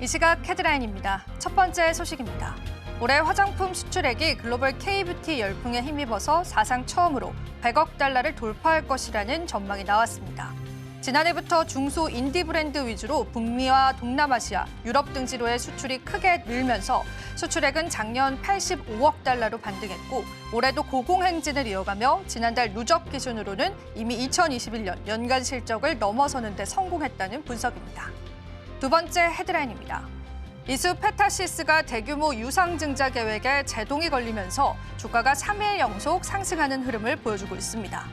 이 시각 헤드라인입니다. 첫 번째 소식입니다. 올해 화장품 수출액이 글로벌 K뷰티 열풍에 힘입어서 사상 처음으로 100억 달러를 돌파할 것이라는 전망이 나왔습니다. 지난해부터 중소 인디 브랜드 위주로 북미와 동남아시아, 유럽 등지로의 수출이 크게 늘면서 수출액은 작년 85억 달러로 반등했고 올해도 고공행진을 이어가며 지난달 누적 기준으로는 이미 2021년 연간 실적을 넘어서는 데 성공했다는 분석입니다. 두 번째 헤드라인입니다. 이수 페타시스가 대규모 유상증자 계획에 제동이 걸리면서 주가가 3일 연속 상승하는 흐름을 보여주고 있습니다.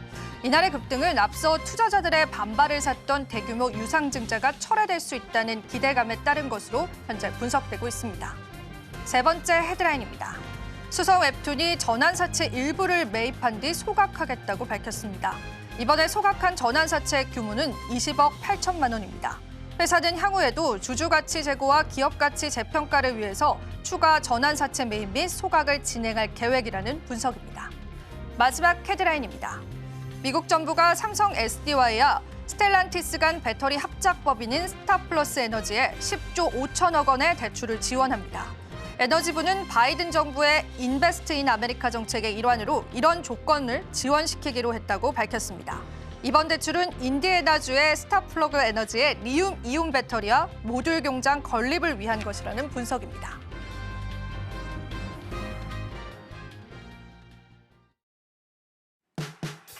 이날의 급등은 앞서 투자자들의 반발을 샀던 대규모 유상증자가 철회될 수 있다는 기대감에 따른 것으로 현재 분석되고 있습니다. 세 번째 헤드라인입니다. 수성 웹툰이 전환사채 일부를 매입한 뒤 소각하겠다고 밝혔습니다. 이번에 소각한 전환사채 규모는 20억 8천만 원입니다. 회사는 향후에도 주주가치 제고와 기업가치 재평가를 위해서 추가 전환사채 매입 및 소각을 진행할 계획이라는 분석입니다. 마지막 헤드라인입니다. 미국 정부가 삼성 SDI와 스텔란티스 간 배터리 합작법인인 스타플러스 에너지에 10조 5천억 원의 대출을 지원합니다. 에너지부는 바이든 정부의 인베스트 인 아메리카 정책의 일환으로 이런 조건을 지원시키기로 했다고 밝혔습니다. 이번 대출은 인디애나주의 스타플러그 에너지의 리움 이온 배터리와 모듈 공장 건립을 위한 것이라는 분석입니다.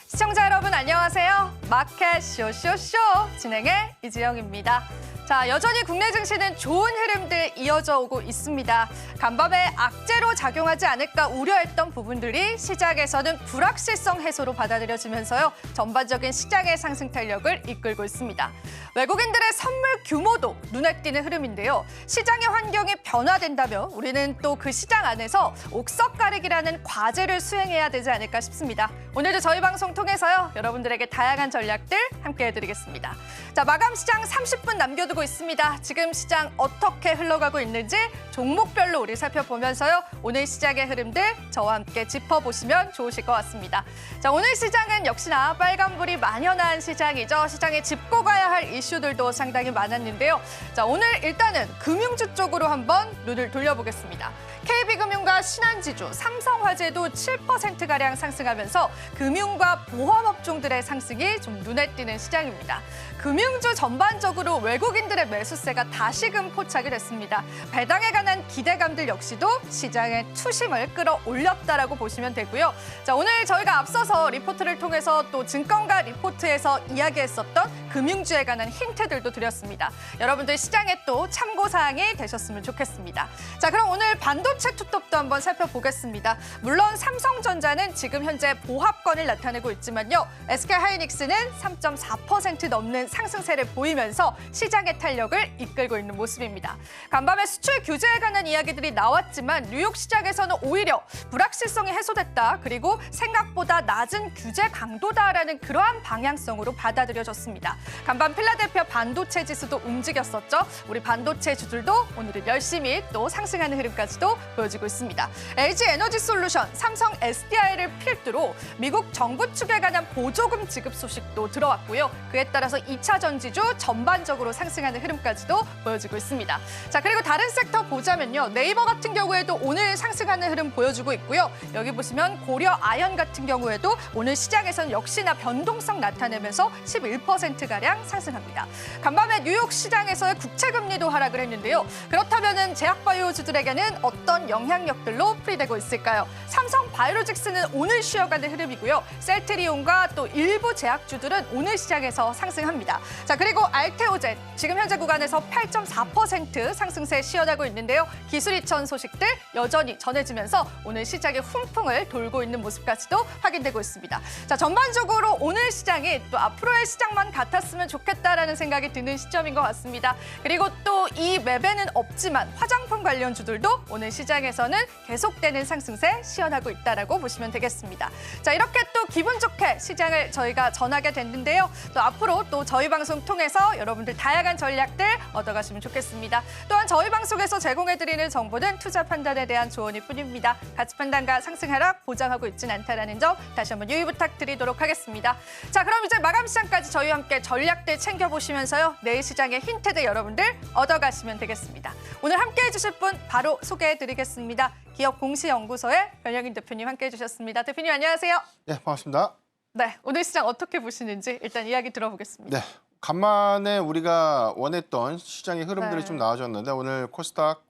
시청자 여러분 안녕하세요. 마켓 쇼쇼쇼 진행의 이지영입니다. 자, 여전히 국내 증시는 좋은 흐름들 이어져 오고 있습니다. 간밤에 악재로 작용하지 않을까 우려했던 부분들이 시장에서는 불확실성 해소로 받아들여지면서요. 전반적인 시장의 상승 탄력을 이끌고 있습니다. 외국인들의 선물 규모도 눈에 띄는 흐름인데요. 시장의 환경이 변화된다면 우리는 또 그 시장 안에서 옥석 가리기라는 과제를 수행해야 되지 않을까 싶습니다. 오늘도 저희 방송 통해서요. 여러분들에게 다양한 전략들 함께 해드리겠습니다. 자, 마감 시장 30분 남겨두고 있습니다. 지금 시장 어떻게 흘러가고 있는지 종목별로 우리 살펴보면서요. 오늘 시장의 흐름들 저와 함께 짚어보시면 좋으실 것 같습니다. 자, 오늘 시장은 역시나 빨간불이 만연한 시장이죠. 시장에 짚고 가야 할 이슈들도 상당히 많았는데요. 자, 오늘 일단은 금융주 쪽으로 한번 눈을 돌려보겠습니다. KB금융과 신한지주, 삼성화재도 7%가량 상승하면서 금융과 보험업종들의 상승이 좀 눈에 띄는 시장입니다. 금융주 전반적으로 외국인들의 매수세가 다시금 포착이 됐습니다. 배당에 관한 기대감들 역시도 시장의 투심을 끌어올렸다라고 보시면 되고요. 자, 오늘 저희가 앞서서 리포트를 통해서 또 증권가 리포트에서 이야기했었던 금융주에 관한 힌트들도 드렸습니다. 여러분들 시장에 또 참고사항이 되셨으면 좋겠습니다. 자, 그럼 오늘 반도체 투톱도 한번 살펴보겠습니다. 물론 삼성전자는 지금 현재 보합권을 나타내고 있지만요. SK하이닉스는 3.4% 넘는 상승세를 보이면서 시장의 탄력을 이끌고 있는 모습입니다. 간밤에 수출 규제에 관한 이야기들이 나왔지만 뉴욕 시장에서는 오히려 불확실성이 해소됐다. 그리고 생각보다 낮은 규제 강도다라는 그러한 방향성으로 받아들여졌습니다. 간밤 필라델피아 반도체 지수도 움직였었죠. 우리 반도체주들도 오늘은 열심히 또 상승하는 흐름까지도 보여지고 있습니다. LG 에너지 솔루션, 삼성 SDI를 필두로 미국 정부 측에 관한 보조금 지급 소식도 들어왔고요. 그에 따라서 2차 전지주 전반적으로 상승하는 흐름까지도 보여지고 있습니다. 자, 그리고 다른 섹터 보자면요. 네이버 같은 경우에도 오늘 상승하는 흐름 보여주고 있고요. 여기 보시면 고려 아연 같은 경우에도 오늘 시장에서는 역시나 변동성 나타내면서 11%가량 상승합니다. 간밤에 뉴욕 시장에서의 국채금리도 하락을 했는데요. 그렇다면 제약바이오주들에게는 어떤 영향력들로 풀이되고 있을까요? 삼성 바이오로직스는 오늘 쉬어가는 흐름이고요. 셀트리온과 또 일부 제약주들은 오늘 시장에서 상승합니다. 자, 그리고 알테오젠 지금 현재 구간에서 8.4% 상승세 시현하고 있는데요. 기술 이천 소식들 여전히 전해지면서 오늘 시장의 훈풍을 돌고 있는 모습까지도 확인되고 있습니다. 자, 전반적으로 오늘 시장이 또 앞으로의 시장만 같았으면 좋겠다라는 생각이 드는 시점인 것 같습니다. 그리고 또 이 매배는 없지만 화장품 관련주들도 오늘 시장에서는 계속되는 상승세 시현하고 있다라고 보시면 되겠습니다. 자, 이렇게 또 기분 좋게 시장을 저희가 전하게 됐는데요. 또 앞으로 또 저희 방송 통해서 여러분들 다양한 전략들 얻어가시면 좋겠습니다. 또한 저희 방송에서 제공해드리는 정보는 투자 판단에 대한 조언일 뿐입니다. 가치 판단과 상승 하락 보장하고 있지는 않다라는 점 다시 한번 유의 부탁드리도록 하겠습니다. 자, 그럼 이제 마감 시장까지 저희와 함께 전략들 챙겨보시면서요. 내일 시장의 힌트들 여러분들 얻어가시면 되겠습니다. 오늘 함께해 주실 분 바로 소개해드리겠습니다. 기업공시연구소의 변영인 대표님 함께해 주셨습니다. 대표님 안녕하세요. 네, 반갑습니다. 네, 오늘 시장 어떻게 보시는지 일단 이야기 들어보겠습니다. 네, 간만에 우리가 원했던 시장의 흐름들이 좀 나와줬는데 오늘 코스닥,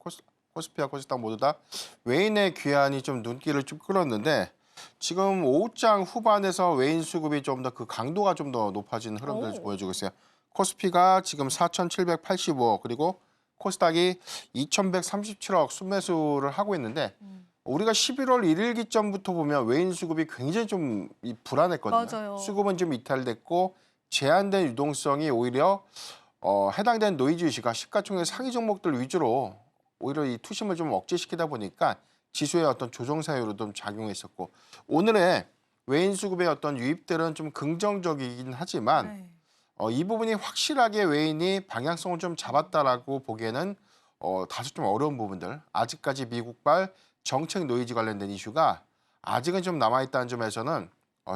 코스피와 코스닥 모두 다 외인의 귀환이 좀 눈길을 좀 끌었는데 지금 오후장 후반에서 외인 수급이 좀 더 그 강도가 좀 더 높아진 흐름들을 보여주고 있어요. 코스피가 지금 4,785억 그리고 코스닥이 2,137억 순매수를 하고 있는데 우리가 11월 1일 기점부터 보면 외인 수급이 굉장히 좀 불안했거든요. 맞아요. 수급은 좀 이탈됐고 제한된 유동성이 오히려 해당된 노이즈 이슈가 시가총액 상위 종목들 위주로 오히려 이 투심을 좀 억제시키다 보니까 지수의 어떤 조정 사유로 좀 작용했었고 오늘의 외인 수급의 어떤 유입들은 좀 긍정적이긴 하지만 이 부분이 확실하게 외인이 방향성을 좀 잡았다라고 보기에는 다소 좀 어려운 부분들 아직까지 미국발 정책 노이즈 관련된 이슈가 아직은 좀 남아있다는 점에서는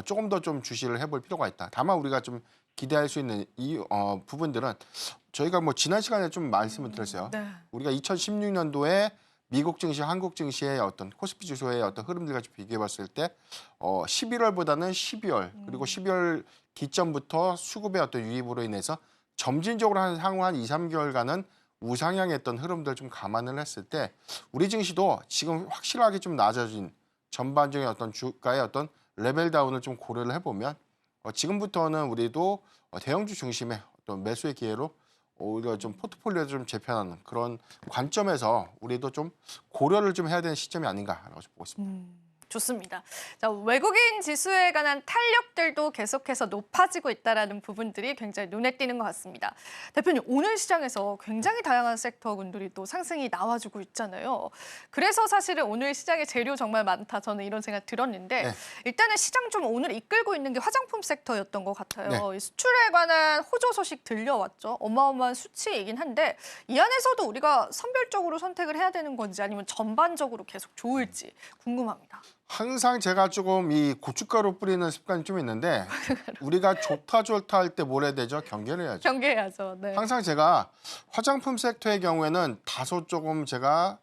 조금 더 좀 주시를 해볼 필요가 있다. 다만 우리가 좀 기대할 수 있는 이 부분들은 저희가 뭐 지난 시간에 좀 말씀을 드렸어요. 네. 우리가 2016년도에 미국 증시, 한국 증시의 어떤 코스피 지수의 어떤 흐름들과 좀 비교해봤을 때 11월보다는 12월 그리고 12월 기점부터 수급의 어떤 유입으로 인해서 점진적으로 향후 한 2, 3개월간은 우상향했던 흐름들 좀 감안을 했을 때 우리 증시도 지금 확실하게 좀 낮아진 전반적인 어떤 주가의 어떤 레벨 다운을 좀 고려를 해보면 지금부터는 우리도 대형주 중심의 어떤 매수의 기회로 오히려 좀 포트폴리오를 좀 재편하는 그런 관점에서 우리도 좀 고려를 좀 해야 되는 시점이 아닌가라고 보고 있습니다. 좋습니다. 자, 외국인 지수에 관한 탄력들도 계속해서 높아지고 있다는 부분들이 굉장히 눈에 띄는 것 같습니다. 대표님, 오늘 시장에서 굉장히 다양한 섹터군들이 또 상승이 나와주고 있잖아요. 그래서 사실은 오늘 시장에 재료 정말 많다. 저는 이런 생각 들었는데 네. 일단은 시장 좀 오늘 이끌고 있는 게 화장품 섹터였던 것 같아요. 네. 이 수출에 관한 호조 소식 들려왔죠. 어마어마한 수치이긴 한데 이 안에서도 우리가 선별적으로 선택을 해야 되는 건지 아니면 전반적으로 계속 좋을지 궁금합니다. 항상 제가 조금 이 고춧가루 뿌리는 습관이 좀 있는데 우리가 좋다 할 때 뭘 해야 되죠? 경계를 해야죠. 경계해야죠. 네. 항상 제가 화장품 섹터의 경우에는 다소 조금 제가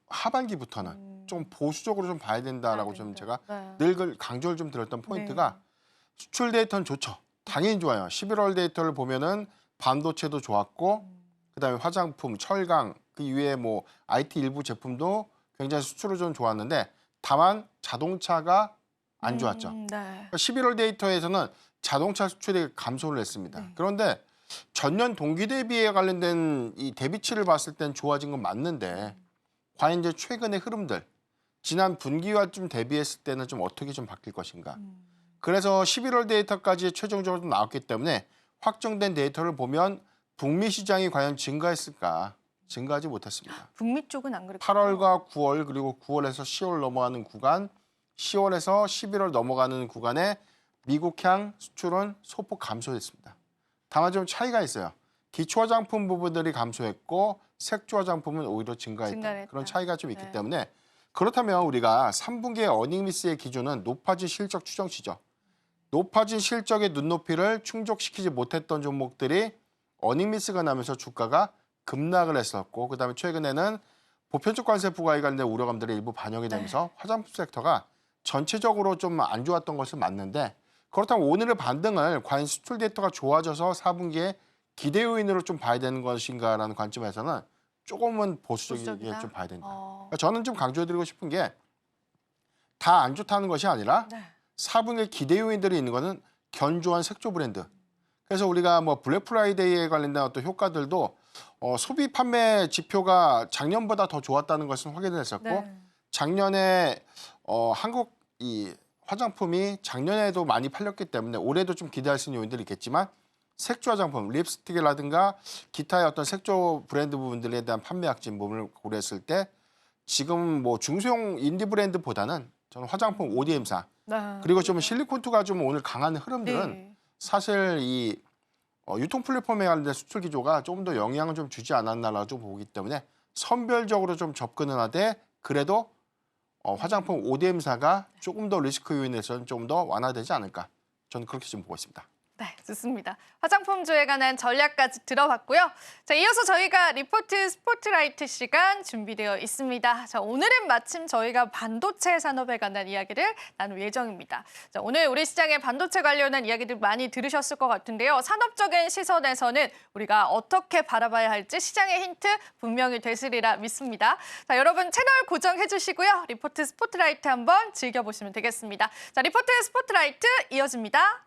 하반기부터는 좀 보수적으로 좀 봐야 된다라고 좀 제가 늘 강조를 좀 드렸던 포인트가 수출 데이터는 좋죠. 당연히 좋아요. 11월 데이터를 보면은 반도체도 좋았고 그다음에 화장품, 철강 그 이외에 뭐 IT 일부 제품도 굉장히 수출을 좀 좋았는데 다만 자동차가 안 좋았죠. 네. 11월 데이터에서는 자동차 수출이 감소를 했습니다. 그런데 전년 동기 대비에 관련된 이 대비치를 봤을 땐 좋아진 건 맞는데 과연 이제 최근의 흐름들 지난 분기와 좀 대비했을 때는 좀 어떻게 좀 바뀔 것인가. 그래서 11월 데이터까지 최종적으로 좀 나왔기 때문에 확정된 데이터를 보면 북미 시장이 과연 증가했을까? 증가하지 못했습니다. 북미 쪽은 안 그랬고 8월과 9월 그리고 9월에서 10월 넘어가는 구간, 10월에서 11월 넘어가는 구간에 미국향 수출은 소폭 감소했습니다. 다만 좀 차이가 있어요. 기초 화장품 부분들이 감소했고 색조 화장품은 오히려 증가했다. 그런 차이가 좀 있기 때문에 그렇다면 우리가 3분기의 어닝미스의 기준은 높아진 실적 추정치죠. 높아진 실적의 눈높이를 충족시키지 못했던 종목들이 어닝미스가 나면서 주가가 급락을 했었고 그다음에 최근에는 보편적 관세 부과에 관련된 우려감들이 일부 반영이 되면서 화장품 섹터가 전체적으로 좀 안 좋았던 것은 맞는데 그렇다면 오늘의 반등을 과연 수출 데이터가 좋아져서 4분기에 기대 요인으로 좀 봐야 되는 것인가라는 관점에서는 조금은 보수적이게 좀 봐야 된다. 그러니까 저는 좀 강조해드리고 싶은 게 다 안 좋다는 것이 아니라 4분기에 기대 요인들이 있는 것은 견조한 색조 브랜드. 그래서 우리가 뭐 블랙 프라이데이에 관련된 어떤 효과들도 소비 판매 지표가 작년보다 더 좋았다는 것은 확인을 했었고 작년에 한국 이 화장품이 작년에도 많이 팔렸기 때문에 올해도 좀 기대할 수 있는 요인들이 있겠지만 색조 화장품, 립스틱이라든가 기타의 어떤 색조 브랜드 부분들에 대한 판매 확진 부분을 고려했을 때 지금 뭐 중소형 인디 브랜드보다는 저는 화장품 ODM사 그리고 좀 실리콘투가 좀 오늘 강한 흐름들은 사실 이 유통 플랫폼에 관련된 수출 기조가 조금 더 영향을 좀 주지 않았나라고 좀 보기 때문에 선별적으로 좀 접근을 하되 그래도 화장품 ODM사가 조금 더 리스크 요인에서는 좀 더 완화되지 않을까. 저는 그렇게 좀 보고 있습니다. 네, 좋습니다. 화장품주에 관한 전략까지 들어봤고요. 자, 이어서 저희가 리포트 스포트라이트 시간 준비되어 있습니다. 자, 오늘은 마침 저희가 반도체 산업에 관한 이야기를 나눌 예정입니다. 자, 오늘 우리 시장의 반도체 관련한 이야기들 많이 들으셨을 것 같은데요. 산업적인 시선에서는 우리가 어떻게 바라봐야 할지 시장의 힌트 분명히 되시리라 믿습니다. 자, 여러분 채널 고정해 주시고요. 리포트 스포트라이트 한번 즐겨보시면 되겠습니다. 자, 리포트 스포트라이트 이어집니다.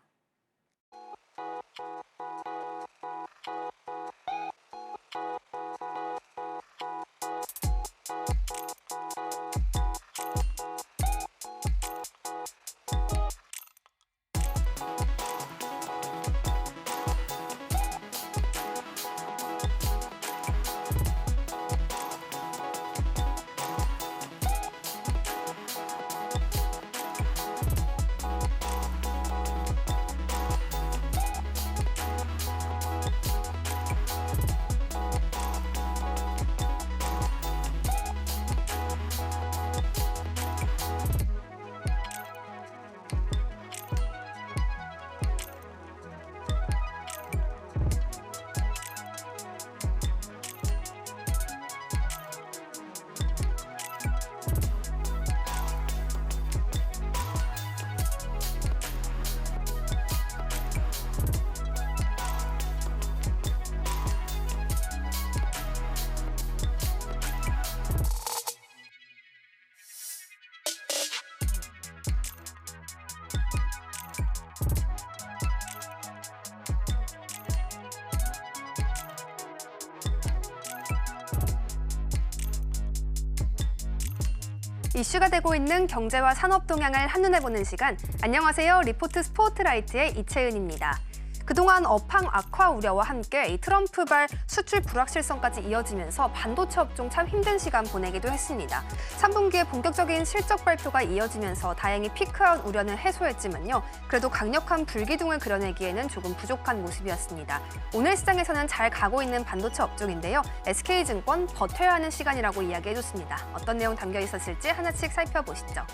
이슈가 되고 있는 경제와 산업 동향을 한눈에 보는 시간. 안녕하세요. 리포트 스포트라이트의 이채은입니다. 그동안 업황 악화 우려와 함께 이 트럼프발 수출 불확실성까지 이어지면서 반도체 업종 참 힘든 시간 보내기도 했습니다. 3분기에 본격적인 실적 발표가 이어지면서 다행히 피크아웃 우려는 해소했지만요. 그래도 강력한 불기둥을 그려내기에는 조금 부족한 모습이었습니다. 오늘 시장에서는 잘 가고 있는 반도체 업종인데요. SK증권 버텨야 하는 시간이라고 이야기해줬습니다. 어떤 내용 담겨 있었을지 하나씩 살펴보시죠.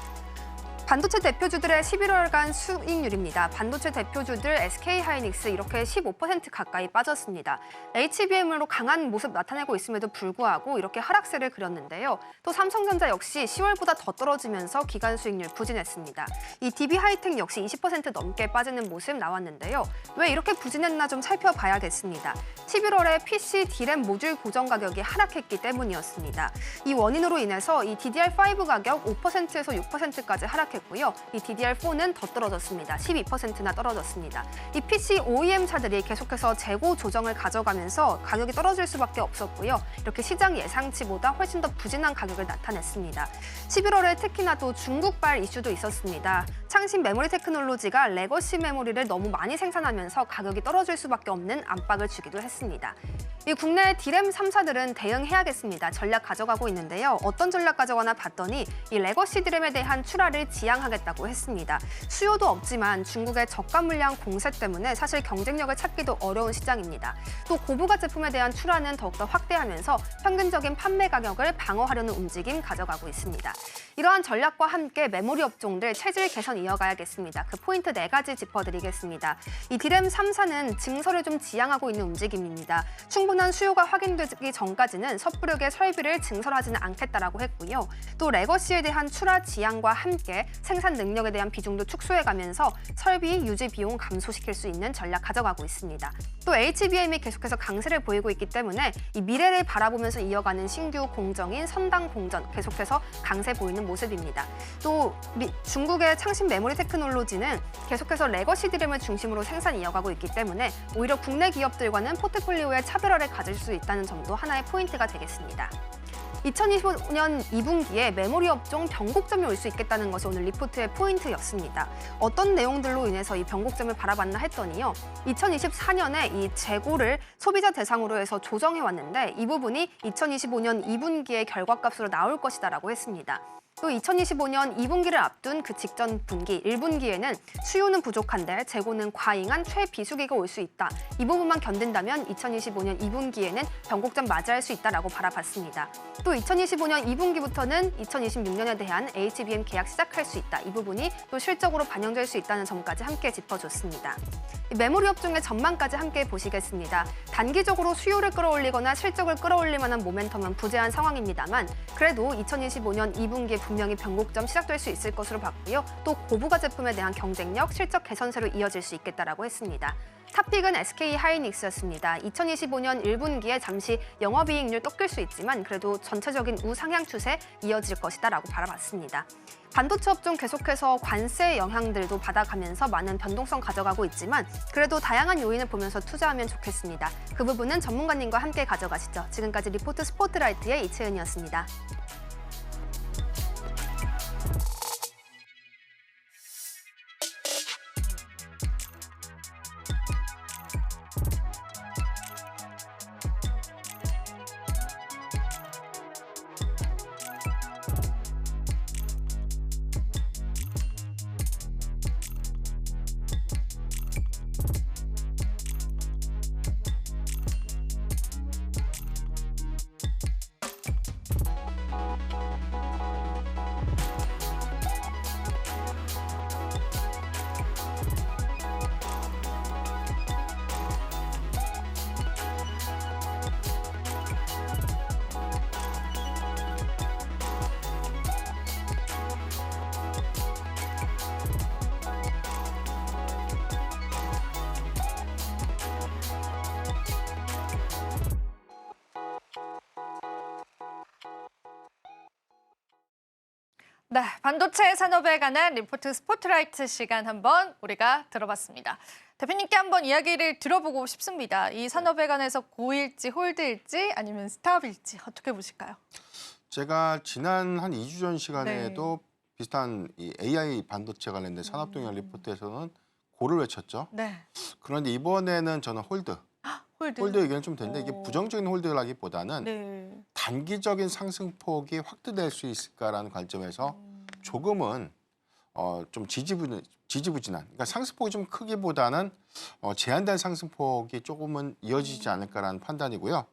반도체 대표주들의 11월간 수익률입니다. 반도체 대표주들 SK하이닉스 이렇게 15% 가까이 빠졌습니다. HBM으로 강한 모습 나타내고 있음에도 불구하고 이렇게 하락세를 그렸는데요. 또 삼성전자 역시 10월보다 더 떨어지면서 기간 수익률 부진했습니다. 이 DB하이텍 역시 20% 넘게 빠지는 모습 나왔는데요. 왜 이렇게 부진했나 좀 살펴봐야겠습니다. 11월에 PC D램 모듈 고정 가격이 하락했기 때문이었습니다. 이 원인으로 인해서 이 DDR5 가격 5%에서 6%까지 하락했고요. 이 DDR4는 더 떨어졌습니다. 12%나 떨어졌습니다. 이 PC OEM 차들이 계속해서 재고 조정을 가져가면서 가격이 떨어질 수밖에 없었고요. 이렇게 시장 예상치보다 훨씬 더 부진한 가격을 나타냈습니다. 11월에 특히나 또 중국발 이슈도 있었습니다. 창신 메모리 테크놀로지가 레거시 메모리를 너무 많이 생산하면서 가격이 떨어질 수밖에 없는 압박을 주기도 했습니다. 이 국내 D램 3사들은 대응해야겠습니다. 전략 가져가고 있는데요. 어떤 전략 가져가나 봤더니 이 레거시 D램에 대한 출하를 지양하겠다고 했습니다. 수요도 없지만 중국의 저가 물량 공세 때문에 사실 경쟁력을 찾기도 어려운 시장입니다. 또 고부가 제품에 대한 출하는 더욱더 확대하면서 평균적인 판매 가격을 방어하려는 움직임 가져가고 있습니다. 이러한 전략과 함께 메모리 업종들 체질 개선 이어가야겠습니다. 그 포인트 4가지 짚어드리겠습니다. 이 D램 3사는 증설을 좀 지양하고 있는 움직임입니다. 충분한 수요가 확인되기 전까지는 섣부르게 설비를 증설하지는 않겠다라고 했고요. 또 레거시에 대한 출하 지양과 함께 생산 능력에 대한 비중도 축소해가면서 설비 유지 비용 감소시킬 수 있는 전략 가져가고 있습니다. 또 HBM이 계속해서 강세를 보이고 있기 때문에 이 미래를 바라보면서 이어가는 신규 공정인 선당 공전 계속해서 강세 보이는 모습입니다. 또 중국의 창신 메모리 테크놀로지는 계속해서 레거시 D램을 중심으로 생산 이어가고 있기 때문에 오히려 국내 기업들과는 포트폴리오의 차별화를 가질 수 있다는 점도 하나의 포인트가 되겠습니다. 2025년 2분기에 메모리 업종 변곡점이 올 수 있겠다는 것이 오늘 리포트의 포인트였습니다. 어떤 내용들로 인해서 이 변곡점을 바라봤나 했더니요. 2024년에 이 재고를 소비자 대상으로 해서 조정해왔는데 이 부분이 2025년 2분기의 결과값으로 나올 것이다라고 했습니다. 또 2025년 2분기를 앞둔 그 직전 분기 1분기에는 수요는 부족한데 재고는 과잉한 최비수기가 올 수 있다. 이 부분만 견딘다면 2025년 2분기에는 변곡점 맞이할 수 있다라고 바라봤습니다. 또 2025년 2분기부터는 2026년에 대한 HBM 계약 시작할 수 있다. 이 부분이 또 실적으로 반영될 수 있다는 점까지 함께 짚어줬습니다. 메모리 업종의 전망까지 함께 보시겠습니다. 단기적으로 수요를 끌어올리거나 실적을 끌어올릴 만한 모멘텀은 부재한 상황입니다만 그래도 2025년 2분기에 분명히 변곡점 시작될 수 있을 것으로 봤고요. 또 고부가 제품에 대한 경쟁력, 실적 개선세로 이어질 수 있겠다라고 했습니다. 탑픽은 SK 하이닉스였습니다. 2025년 1분기에 잠시 영업이익률 꺾일 수 있지만 그래도 전체적인 우상향 추세 이어질 것이다라고 바라봤습니다. 반도체 업종 계속해서 관세 영향들도 받아가면서 많은 변동성 가져가고 있지만 그래도 다양한 요인을 보면서 투자하면 좋겠습니다. 그 부분은 전문가님과 함께 가져가시죠. 지금까지 리포트 스포트라이트의 이채은이었습니다. 네, 반도체 산업에 관한 리포트 스포트라이트 시간 한번 우리가 들어봤습니다. 대표님께 한번 이야기를 들어보고 싶습니다. 이 산업에 관해서 고일지 홀드일지 아니면 스탑일지 어떻게 보실까요? 제가 지난 한 2주 전 시간에도 비슷한 이 AI 반도체 관련된 산업동향 리포트에서는 고를 외쳤죠. 네. 그런데 이번에는 저는 홀드 홀드 의견이 좀 되는데 이게 부정적인 홀드라기보다는 네. 단기적인 상승폭이 확대될 수 있을까라는 관점에서 조금은 좀 지지부진한 그러니까 상승폭이 좀 크기보다는 제한된 상승폭이 조금은 이어지지 않을까라는 판단이고요.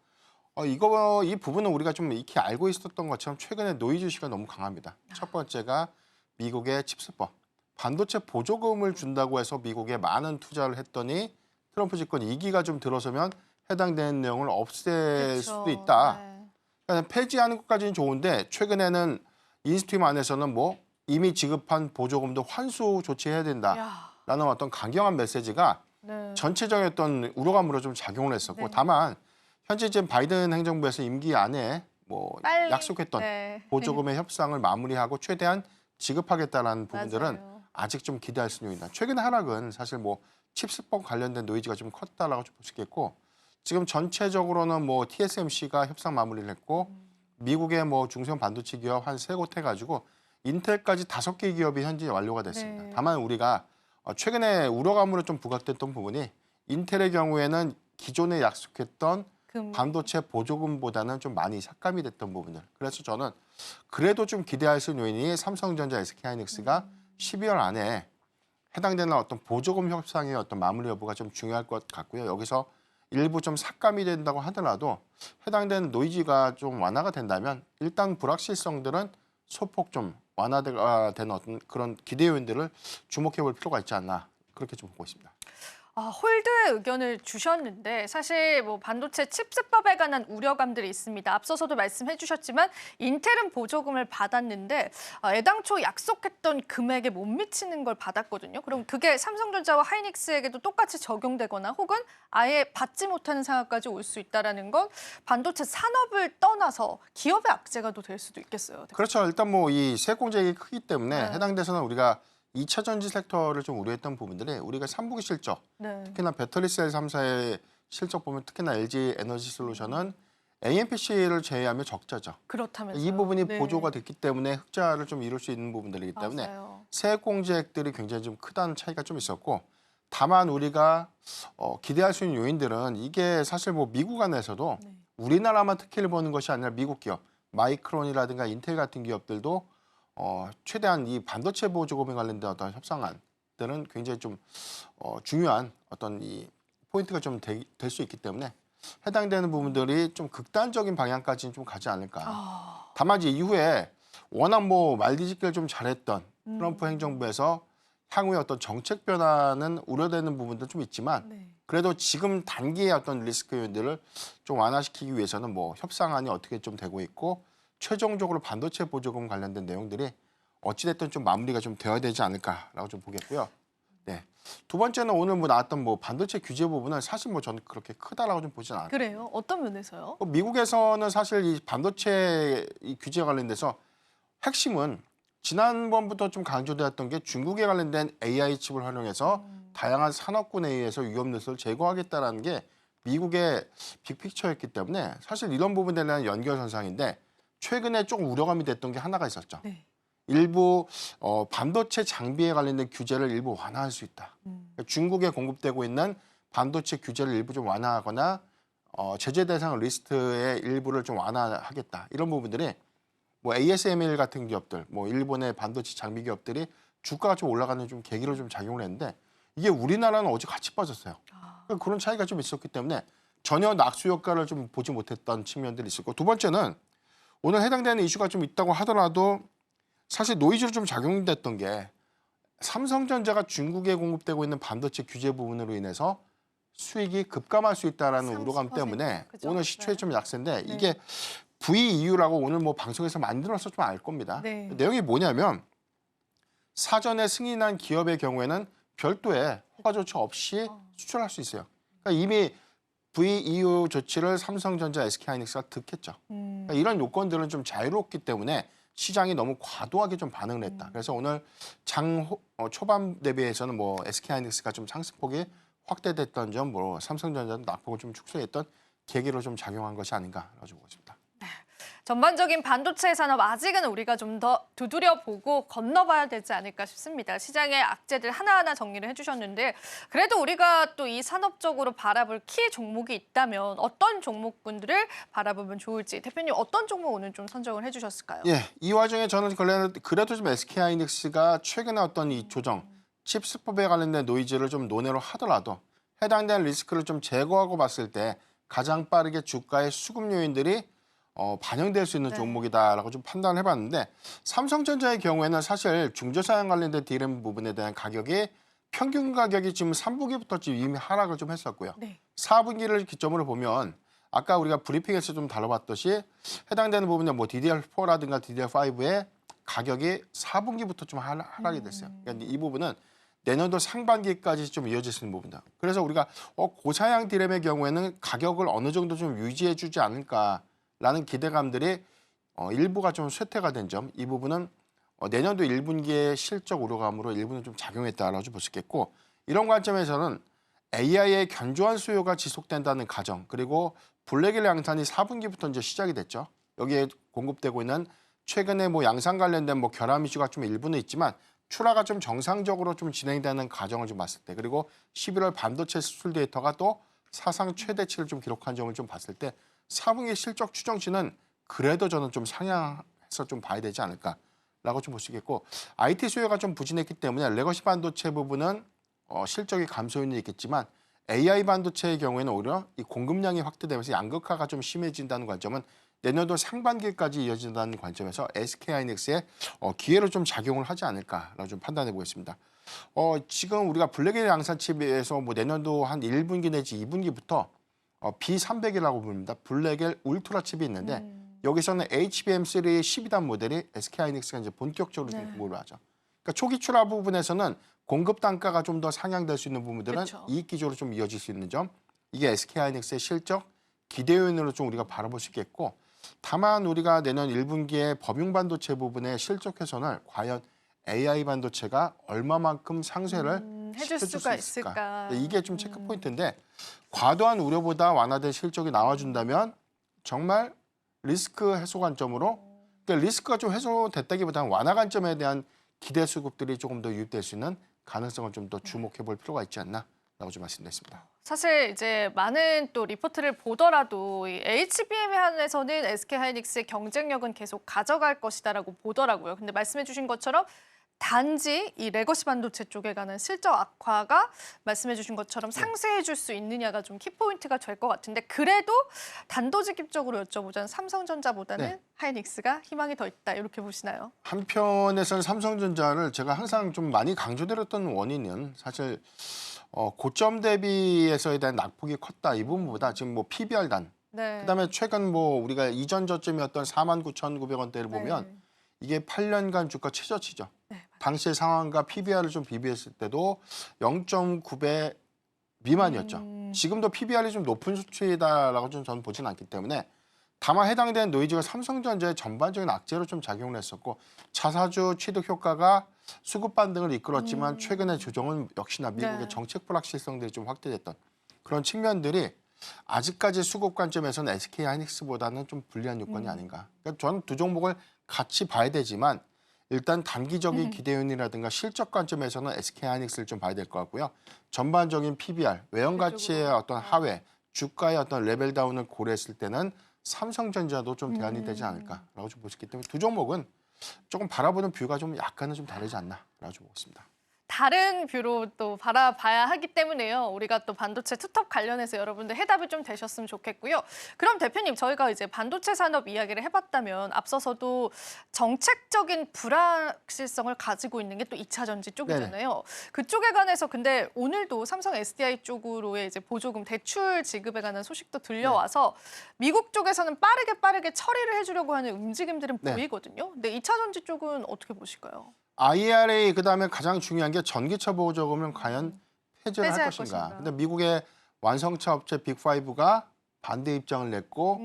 이 부분은 우리가 좀 익히 알고 있었던 것처럼 최근에 노이즈 시가 너무 강합니다. 첫 번째가 미국의 칩스법 반도체 보조금을 준다고 해서 미국에 많은 투자를 했더니 트럼프 집권 2기가 좀 들어서면 해당되는 내용을 없앨 수도 있다. 네. 그러니까 폐지하는 것까지는 좋은데 최근에는 인스트림 안에서는 뭐 이미 지급한 보조금도 환수 조치해야 된다라는 어떤 강경한 메시지가 네. 전체적인 어떤 우려감으로 좀 작용을 했었고 네. 다만 현재 지금 바이든 행정부에서 임기 안에 뭐 빨리, 약속했던 네. 보조금의 협상을 마무리하고 최대한 지급하겠다라는 부분들은 맞아요. 아직 좀 기대할 수 있는 요인이다. 최근의 하락은 사실 뭐 칩스법 관련된 노이즈가 좀 컸다라고 볼 수 있겠고 지금 전체적으로는 뭐 TSMC가 협상 마무리를 했고 미국의 뭐 중소형 반도체 기업 한 3곳 해가지고 인텔까지 5개 기업이 현재 완료가 됐습니다. 네. 다만 우리가 최근에 우려감으로 좀 부각됐던 부분이 인텔의 경우에는 기존에 약속했던 반도체 보조금보다는 좀 많이 삭감이 됐던 부분들. 그래서 저는 그래도 좀 기대할 수 있는 요인이 삼성전자, SK하이닉스가 12월 안에 해당되는 어떤 보조금 협상의 어떤 마무리 여부가 좀 중요할 것 같고요. 여기서 일부 좀 삭감이 된다고 하더라도 해당되는 노이즈가 좀 완화가 된다면 일단 불확실성들은 소폭 좀 완화되는 어떤 그런 기대 요인들을 주목해 볼 필요가 있지 않나 그렇게 좀 보고 있습니다. 홀드 의견을 주셨는데 사실 뭐 반도체 칩스법에 관한 우려감들이 있습니다. 앞서서도 말씀해 주셨지만 인텔은 보조금을 받았는데 애당초 약속했던 금액에 못 미치는 걸 받았거든요. 그럼 그게 삼성전자와 하이닉스에게도 똑같이 적용되거나 혹은 아예 받지 못하는 상황까지 올 수 있다는 건 반도체 산업을 떠나서 기업의 악재가 또 될 수도 있겠어요. 그렇죠. 일단 뭐 이 세공제액이 크기 때문에 네. 해당돼서는 우리가 2차 전지 섹터를 좀 우려했던 부분들이 우리가 3분기 실적, 네. 특히나 배터리셀 3사의 실적 보면 특히나 LG 에너지 솔루션은 AMPC를 제외하면 적자죠. 그렇다면서요. 이 부분이 네. 보조가 됐기 때문에 흑자를 좀 이룰 수 있는 부분들이기 때문에 맞아요. 세공제액들이 굉장히 좀 크다는 차이가 좀 있었고 다만 우리가 기대할 수 있는 요인들은 이게 사실 뭐 미국 안에서도 네. 우리나라만 특혜를 보는 것이 아니라 미국 기업, 마이크론이라든가 인텔 같은 기업들도 최대한 이 반도체 보조금에 관련된 어떤 협상안들은 굉장히 좀 중요한 어떤 이 포인트가 좀 될 수 있기 때문에 해당되는 부분들이 좀 극단적인 방향까지는 좀 가지 않을까. 다만 이제 이후에 워낙 뭐 말뒤집기를 좀 잘했던 트럼프 행정부에서 향후에 어떤 정책 변화는 우려되는 부분도 좀 있지만 네. 그래도 지금 단기의 어떤 리스크 요인들을 좀 완화시키기 위해서는 뭐 협상안이 어떻게 좀 되고 있고 최종적으로 반도체 보조금 관련된 내용들이 어찌됐든 좀 마무리가 좀 되어야 되지 않을까라고 좀 보겠고요. 네. 두 번째는 오늘 뭐 나왔던 뭐 반도체 규제 부분은 사실 뭐 저는 그렇게 크다라고 좀 보지는 않아요. 그래요? 어떤 면에서요? 미국에서는 사실 이 반도체 이 규제 관련돼서 핵심은 지난번부터 좀 강조되었던 게 중국에 관련된 AI 칩을 활용해서 다양한 산업군에 의해서 위험 요소를 제거하겠다라는 게 미국의 빅픽처였기 때문에 사실 이런 부분에 대한 연결선상인데 최근에 조금 우려감이 됐던 게 하나가 있었죠. 네. 일부 반도체 장비에 관련된 규제를 일부 완화할 수 있다. 그러니까 중국에 공급되고 있는 반도체 규제를 일부 좀 완화하거나 제재 대상 리스트의 일부를 좀 완화하겠다. 이런 부분들이 뭐 ASML 같은 기업들, 뭐 일본의 반도체 장비 기업들이 주가가 좀 올라가는 좀 계기로 좀 작용을 했는데 이게 우리나라는 어제 같이 빠졌어요. 그러니까 그런 차이가 좀 있었기 때문에 전혀 낙수 효과를 좀 보지 못했던 측면들이 있었고 두 번째는 오늘 해당되는 이슈가 좀 있다고 하더라도 사실 노이즈로 좀 작용됐던 게 삼성전자가 중국에 공급되고 있는 반도체 규제 부분으로 인해서 수익이 급감할 수 있다는 우려감 30%, 때문에 그죠? 오늘 시초에 네. 좀 약세인데 네. 이게 VEU라고 오늘 뭐 방송에서 만들어서 좀 알 겁니다. 네. 내용이 뭐냐면 사전에 승인한 기업의 경우에는 별도의 허가 조치 없이 수출할 수 있어요. 그러니까 이미 VEU 조치를 삼성전자, SK하이닉스가 득했죠. 그러니까 이런 요건들은 좀 자유롭기 때문에 시장이 너무 과도하게 좀 반응을 했다. 그래서 오늘 초반 대비해서는 뭐 SK하이닉스가 좀 상승폭이 확대됐던 점, 뭐 삼성전자는 낙폭을 좀 축소했던 계기로 좀 작용한 것이 아닌가라고 보고 있습니다. 전반적인 반도체 산업 아직은 우리가 좀 더 두드려보고 건너봐야 되지 않을까 싶습니다. 시장의 악재들 하나하나 정리를 해주셨는데 그래도 우리가 또 이 산업적으로 바라볼 키 종목이 있다면 어떤 종목군들을 바라보면 좋을지 대표님 어떤 종목 오늘 좀 선정을 해주셨을까요? 예, 이 와중에 저는 그래도 좀 SK하이닉스가 최근에 어떤 이 조정, 칩 스법에 관련된 노이즈를 좀 논외로 하더라도 해당되는 리스크를 좀 제거하고 봤을 때 가장 빠르게 주가의 수급 요인들이 반영될 수 있는 네. 종목이다라고 좀 판단을 해봤는데 삼성전자의 경우에는 사실 중저사양 관련된 DRAM 부분에 대한 가격이 평균 가격이 지금 3분기부터 지금 이미 하락을 좀 했었고요. 네. 4분기를 기점으로 보면 아까 우리가 브리핑에서 좀 다뤄봤듯이 해당되는 부분에 뭐 DDR4라든가 DDR5의 가격이 4분기부터 좀 하락이 됐어요. 그러니까 이 부분은 내년도 상반기까지 좀 이어질 수 있는 부분이다. 그래서 우리가 고사양 DRAM의 경우에는 가격을 어느 정도 좀 유지해주지 않을까라는 기대감들이 일부가 좀 쇠퇴가 된 점, 이 부분은 내년도 1분기의 실적 우려감으로 일부는 좀 작용했다라고 볼 수 있겠고 이런 관점에서는 AI의 견조한 수요가 지속된다는 가정 그리고 블랙일 양산이 4분기부터 이제 시작이 됐죠. 여기에 공급되고 있는 최근에 뭐 양산 관련된 뭐 결함 이슈가 좀 일부는 있지만 출하가 좀 정상적으로 좀 진행되는 과정을 좀 봤을 때 그리고 11월 반도체 수출 데이터가 또 사상 최대치를 좀 기록한 점을 좀 봤을 때 4분기 실적 추정치는 그래도 저는 좀 상향해서 좀 봐야 되지 않을까라고 좀 볼 수 있겠고 IT 수요가 좀 부진했기 때문에 레거시 반도체 부분은 실적이 감소 요인이 있겠지만 AI 반도체의 경우에는 오히려 이 공급량이 확대되면서 양극화가 좀 심해진다는 관점은 내년도 상반기까지 이어진다는 관점에서 SK하이닉스의 기회로 좀 작용을 하지 않을까라고 좀 판단해 보겠습니다. 지금 우리가 블랙일 양산 칩에서 뭐 내년도 한 1분기 내지 2분기부터 B300이라고 부릅니다. 블랙일 울트라 칩이 있는데 여기서는 HBM3 12단 모델이 SK하이닉스가 이제 본격적으로 좀 공급을 하죠. 그러니까 초기 출하 부분에서는 공급 단가가 좀 더 상향될 수 있는 부분들은 그쵸. 이익 기조로 좀 이어질 수 있는 점, 이게 SK하이닉스의 실적 기대 요인으로 좀 우리가 바라볼 수 있겠고, 다만 우리가 내년 1분기에 범용 반도체 부분의 실적 훼손을 과연 AI 반도체가 얼마만큼 상쇄를 해줄 시켜줄 수가 수 있을까? 있을까? 이게 좀 체크 포인트인데 과도한 우려보다 완화된 실적이 나와준다면 정말 리스크 해소 관점으로 그러니까 리스크가 좀 해소됐다기보다는 완화 관점에 대한 기대 수급들이 조금 더 유입될 수 있는 가능성을 좀 더 주목해 볼 필요가 있지 않나라고 좀 말씀드렸습니다. 사실 이제 많은 또 리포트를 보더라도 이 HBM에 한해서는 SK하이닉스의 경쟁력은 계속 가져갈 것이다라고 보더라고요. 근데 말씀해주신 것처럼 단지 이 레거시 반도체 쪽에 가는 실적 악화가 말씀해주신 것처럼 상쇄해줄 수 있느냐가 좀 키포인트가 될 것 같은데 그래도 단도직입적으로 여쭤보자면 삼성전자보다는 네. 하이닉스가 희망이 더 있다 이렇게 보시나요? 한편에서는 삼성전자를 제가 항상 좀 많이 강조드렸던 원인은 사실 고점 대비에서에 대한 낙폭이 컸다 이 부분보다 지금 뭐 PBR 단 네. 그다음에 최근 뭐 우리가 이전 저점이었던 49,900원대를 보면 네. 이게 8년간 주가 최저치죠. 네, 맞아요. 당시의 상황과 PBR을 좀 비교했을 때도 0.9배 미만이었죠. 지금도 PBR이 좀 높은 수치다라고 좀 저는 보지는 않기 때문에 다만 해당된 노이즈가 삼성전자의 전반적인 악재로 좀 작용을 했었고 자사주 취득 효과가 수급 반등을 이끌었지만 최근의 조정은 역시나 미국의 네. 정책 불확실성들이 좀 확대됐던 그런 측면들이 아직까지 수급 관점에서는 SK 하이닉스보다는 좀 불리한 요건이 아닌가. 그러니까 저는 두 종목을 같이 봐야 되지만 일단 단기적인 기대 요인이라든가 실적 관점에서는 SK 하이닉스를 좀 봐야 될 것 같고요. 전반적인 PBR, 외형 가치의 어떤 하회, 주가의 어떤 레벨 다운을 고려했을 때는 삼성전자도 좀 대안이 되지 않을까라고 좀 보시기 때문에 두 종목은 조금 바라보는 뷰가 좀 약간은 좀 다르지 않나라고 좀 보고 있습니다. 다른 뷰로 또 바라봐야 하기 때문에요. 우리가 또 반도체 투톱 관련해서 여러분들 해답이 좀 되셨으면 좋겠고요. 그럼 대표님, 저희가 이제 반도체 산업 이야기를 해봤다면 앞서서도 정책적인 불확실성을 가지고 있는 게 또 2차 전지 쪽이잖아요. 그쪽에 관해서 근데 오늘도 삼성 SDI 쪽으로의 이제 보조금 대출 지급에 관한 소식도 들려와서 미국 쪽에서는 빠르게 처리를 해주려고 하는 움직임들은 네. 보이거든요. 근데 2차 전지 쪽은 어떻게 보실까요? IRA 그다음에 가장 중요한 게 전기차 보조금을 과연 폐지를 할 폐지할 것인가. 것인가. 근데 미국의 완성차 업체 빅5가 반대 입장을 냈고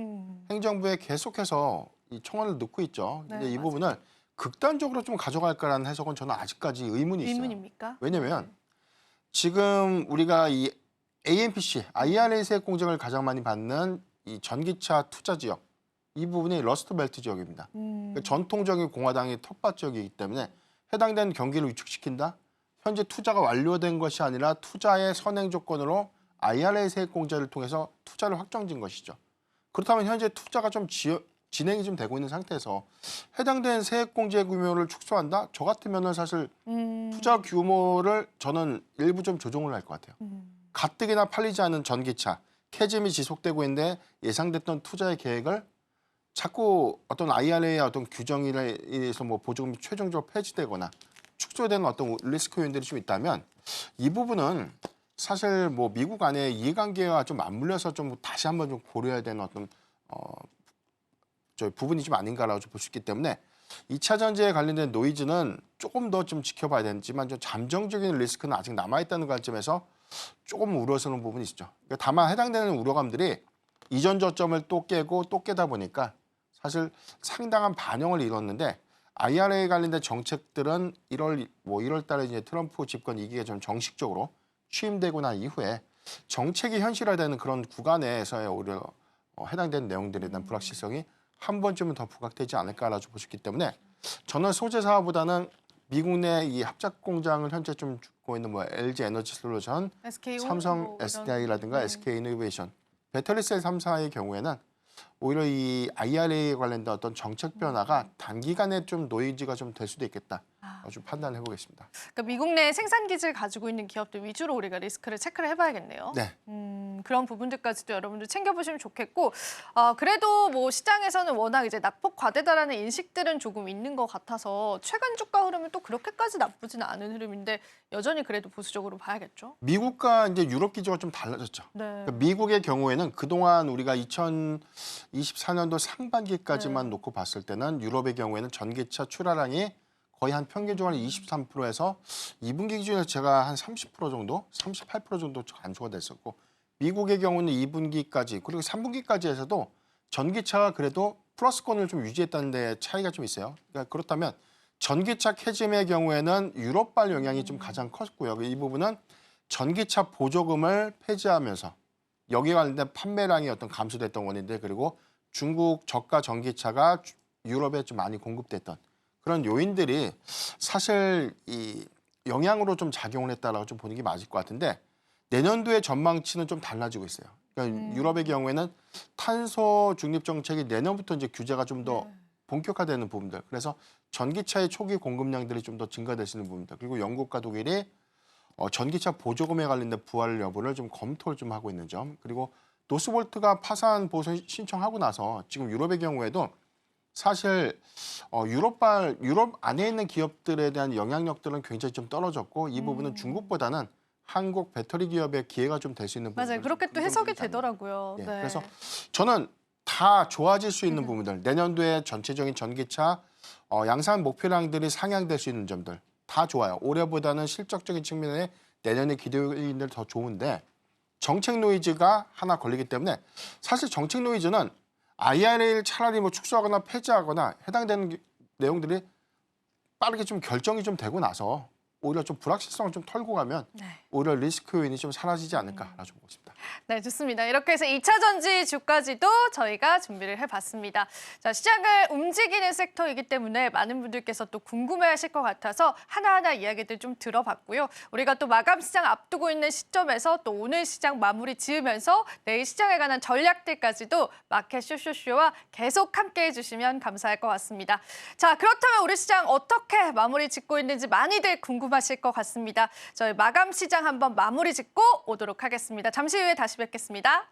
행정부에 계속해서 이 청원을 넣고 있죠. 근데 네, 이 맞아요. 부분을 극단적으로 좀 가져갈까라는 해석은 저는 아직까지 의문이 있어요. 의문입니까? 왜냐면 지금 우리가 이 AMPC, IRA 세액 공제를 가장 많이 받는 이 전기차 투자 지역, 이 부분이 러스트 벨트 지역입니다. 그러니까 전통적인 공화당의 텃밭 지역이기 때문에 해당된 경기를 위축시킨다? 현재 투자가 완료된 것이 아니라 투자의 선행 조건으로 IRA 세액 공제를 통해서 투자를 확정진 것이죠. 그렇다면 현재 투자가 좀 진행이 좀 되고 있는 상태에서 해당된 세액 공제 규모를 축소한다? 저 같으면은 사실 투자 규모를 저는 일부 좀 조정을 할 것 같아요. 가뜩이나 팔리지 않은 전기차, 캐즘이 지속되고 있는데 예상됐던 투자의 계획을 자꾸 어떤 IRA의 어떤 규정에 의해서 뭐 보조금이 최종적으로 폐지되거나 축소되는 어떤 리스크 요인들이 좀 있다면 이 부분은 사실 뭐 미국 안에 이해관계와 좀 맞물려서 좀 다시 한번 좀 고려해야 되는 어떤 저 부분이 좀 아닌가라고 좀 볼 수 있기 때문에 2차 전지에 관련된 노이즈는 조금 더 좀 지켜봐야 되지만 좀 잠정적인 리스크는 아직 남아있다는 관점에서 조금 우려스러운 부분이 있죠. 그러니까 다만 해당되는 우려감들이 이전 저점을 또 깨고 또 깨다 보니까 사실 상당한 반영을 이뤘는데 IRA 관련된 정책들은 1월 달에 이제 트럼프 집권 2기가 좀 정식적으로 취임되고 난 이후에 정책이 현실화되는 그런 구간에서의 오히려 해당되는 내용들에 대한 불확실성이 한 번쯤은 더 부각되지 않을까라고 보셨기 때문에 저는 소재 사업보다는 미국 내 이 합작 공장을 현재 좀 주고 있는 뭐 LG 에너지 솔루션, SK 삼성 뭐 이런- SDI라든가 네. SK 이노베이션, 배터리셀 3사의 경우에는 오히려 이 IRA에 관련된 어떤 정책 변화가 단기간에 좀 노이즈가 좀 될 수도 있겠다. 좀 판단해 보겠습니다. 그러니까 미국 내 생산 기지를 가지고 있는 기업들 위주로 우리가 리스크를 체크를 해봐야겠네요. 네. 그런 부분들까지도 여러분들 챙겨보시면 좋겠고, 그래도 뭐 시장에서는 워낙 이제 낙폭 과대다라는 인식들은 조금 있는 것 같아서 최근 주가 흐름은 또 그렇게까지 나쁘지는 않은 흐름인데 여전히 그래도 보수적으로 봐야겠죠. 미국과 이제 유럽 기조가 좀 달라졌죠. 네. 그러니까 미국의 경우에는 그동안 우리가 2024년도 상반기까지만 놓고 봤을 때는 유럽의 경우에는 전기차 출하량이 거의 한 평균적으로 23%에서 2분기 기준에서 제가 한 30% 정도, 38% 정도 감소가 됐었고 미국의 경우는 2분기까지 그리고 3분기까지에서도 전기차가 그래도 플러스권을 좀 유지했다는 데 차이가 좀 있어요. 그러니까 그렇다면 전기차 캐즘의 경우에는 유럽발 영향이 좀 가장 컸고요. 이 부분은 전기차 보조금을 폐지하면서 여기에 관련된 판매량이 어떤 감소됐던 원인데 그리고 중국 저가 전기차가 유럽에 좀 많이 공급됐던 그런 요인들이 사실 이 영향으로 좀 작용을 했다라고 좀 보는 게 맞을 것 같은데 내년도의 전망치는 좀 달라지고 있어요. 그러니까 유럽의 경우에는 탄소 중립 정책이 내년부터 이제 규제가 좀 더 본격화되는 부분들. 그래서 전기차의 초기 공급량들이 좀 더 증가될 수 있는 부분들. 그리고 영국과 독일이 전기차 보조금에 관련된 부활 여부를 좀 검토를 좀 하고 있는 점. 그리고 노스볼트가 파산 보수 신청하고 나서 지금 유럽의 경우에도 사실 유럽 안에 있는 기업들에 대한 영향력들은 굉장히 좀 떨어졌고 이 부분은 중국보다는 한국 배터리 기업의 기회가 좀 될 수 있는 부분. 맞아요. 그렇게 또 해석이 되더라고요. 예, 네. 그래서 저는 다 좋아질 수 있는 부분들, 내년도에 전체적인 전기차 양산 목표량들이 상향될 수 있는 점들 다 좋아요. 올해보다는 실적적인 측면에 내년에 기대인들 더 좋은데 정책 노이즈가 하나 걸리기 때문에 사실 정책 노이즈는 IRA를 차라리 뭐 축소하거나 폐지하거나 해당되는 내용들이 빠르게 좀 결정이 좀 되고 나서 오히려 좀 불확실성을 좀 털고 가면 네. 오히려 리스크 요인이 좀 사라지지 않을까라고 보고 있습니다. 네, 좋습니다. 이렇게 해서 2차 전지 주까지도 저희가 준비를 해봤습니다. 자, 시장을 움직이는 섹터이기 때문에 많은 분들께서 또 궁금해하실 것 같아서 하나하나 이야기들 좀 들어봤고요. 우리가 또 마감 시장 앞두고 있는 시점에서 또 오늘 시장 마무리 지으면서 내일 시장에 관한 전략들까지도 마켓 쇼쇼쇼와 계속 함께해 주시면 감사할 것 같습니다. 자, 그렇다면 우리 시장 어떻게 마무리 짓고 있는지 많이들 궁금하실 것 같습니다. 저희 마감 시장 한번 마무리 짓고 오도록 하겠습니다. 잠시 후에 다시 뵙겠습니다.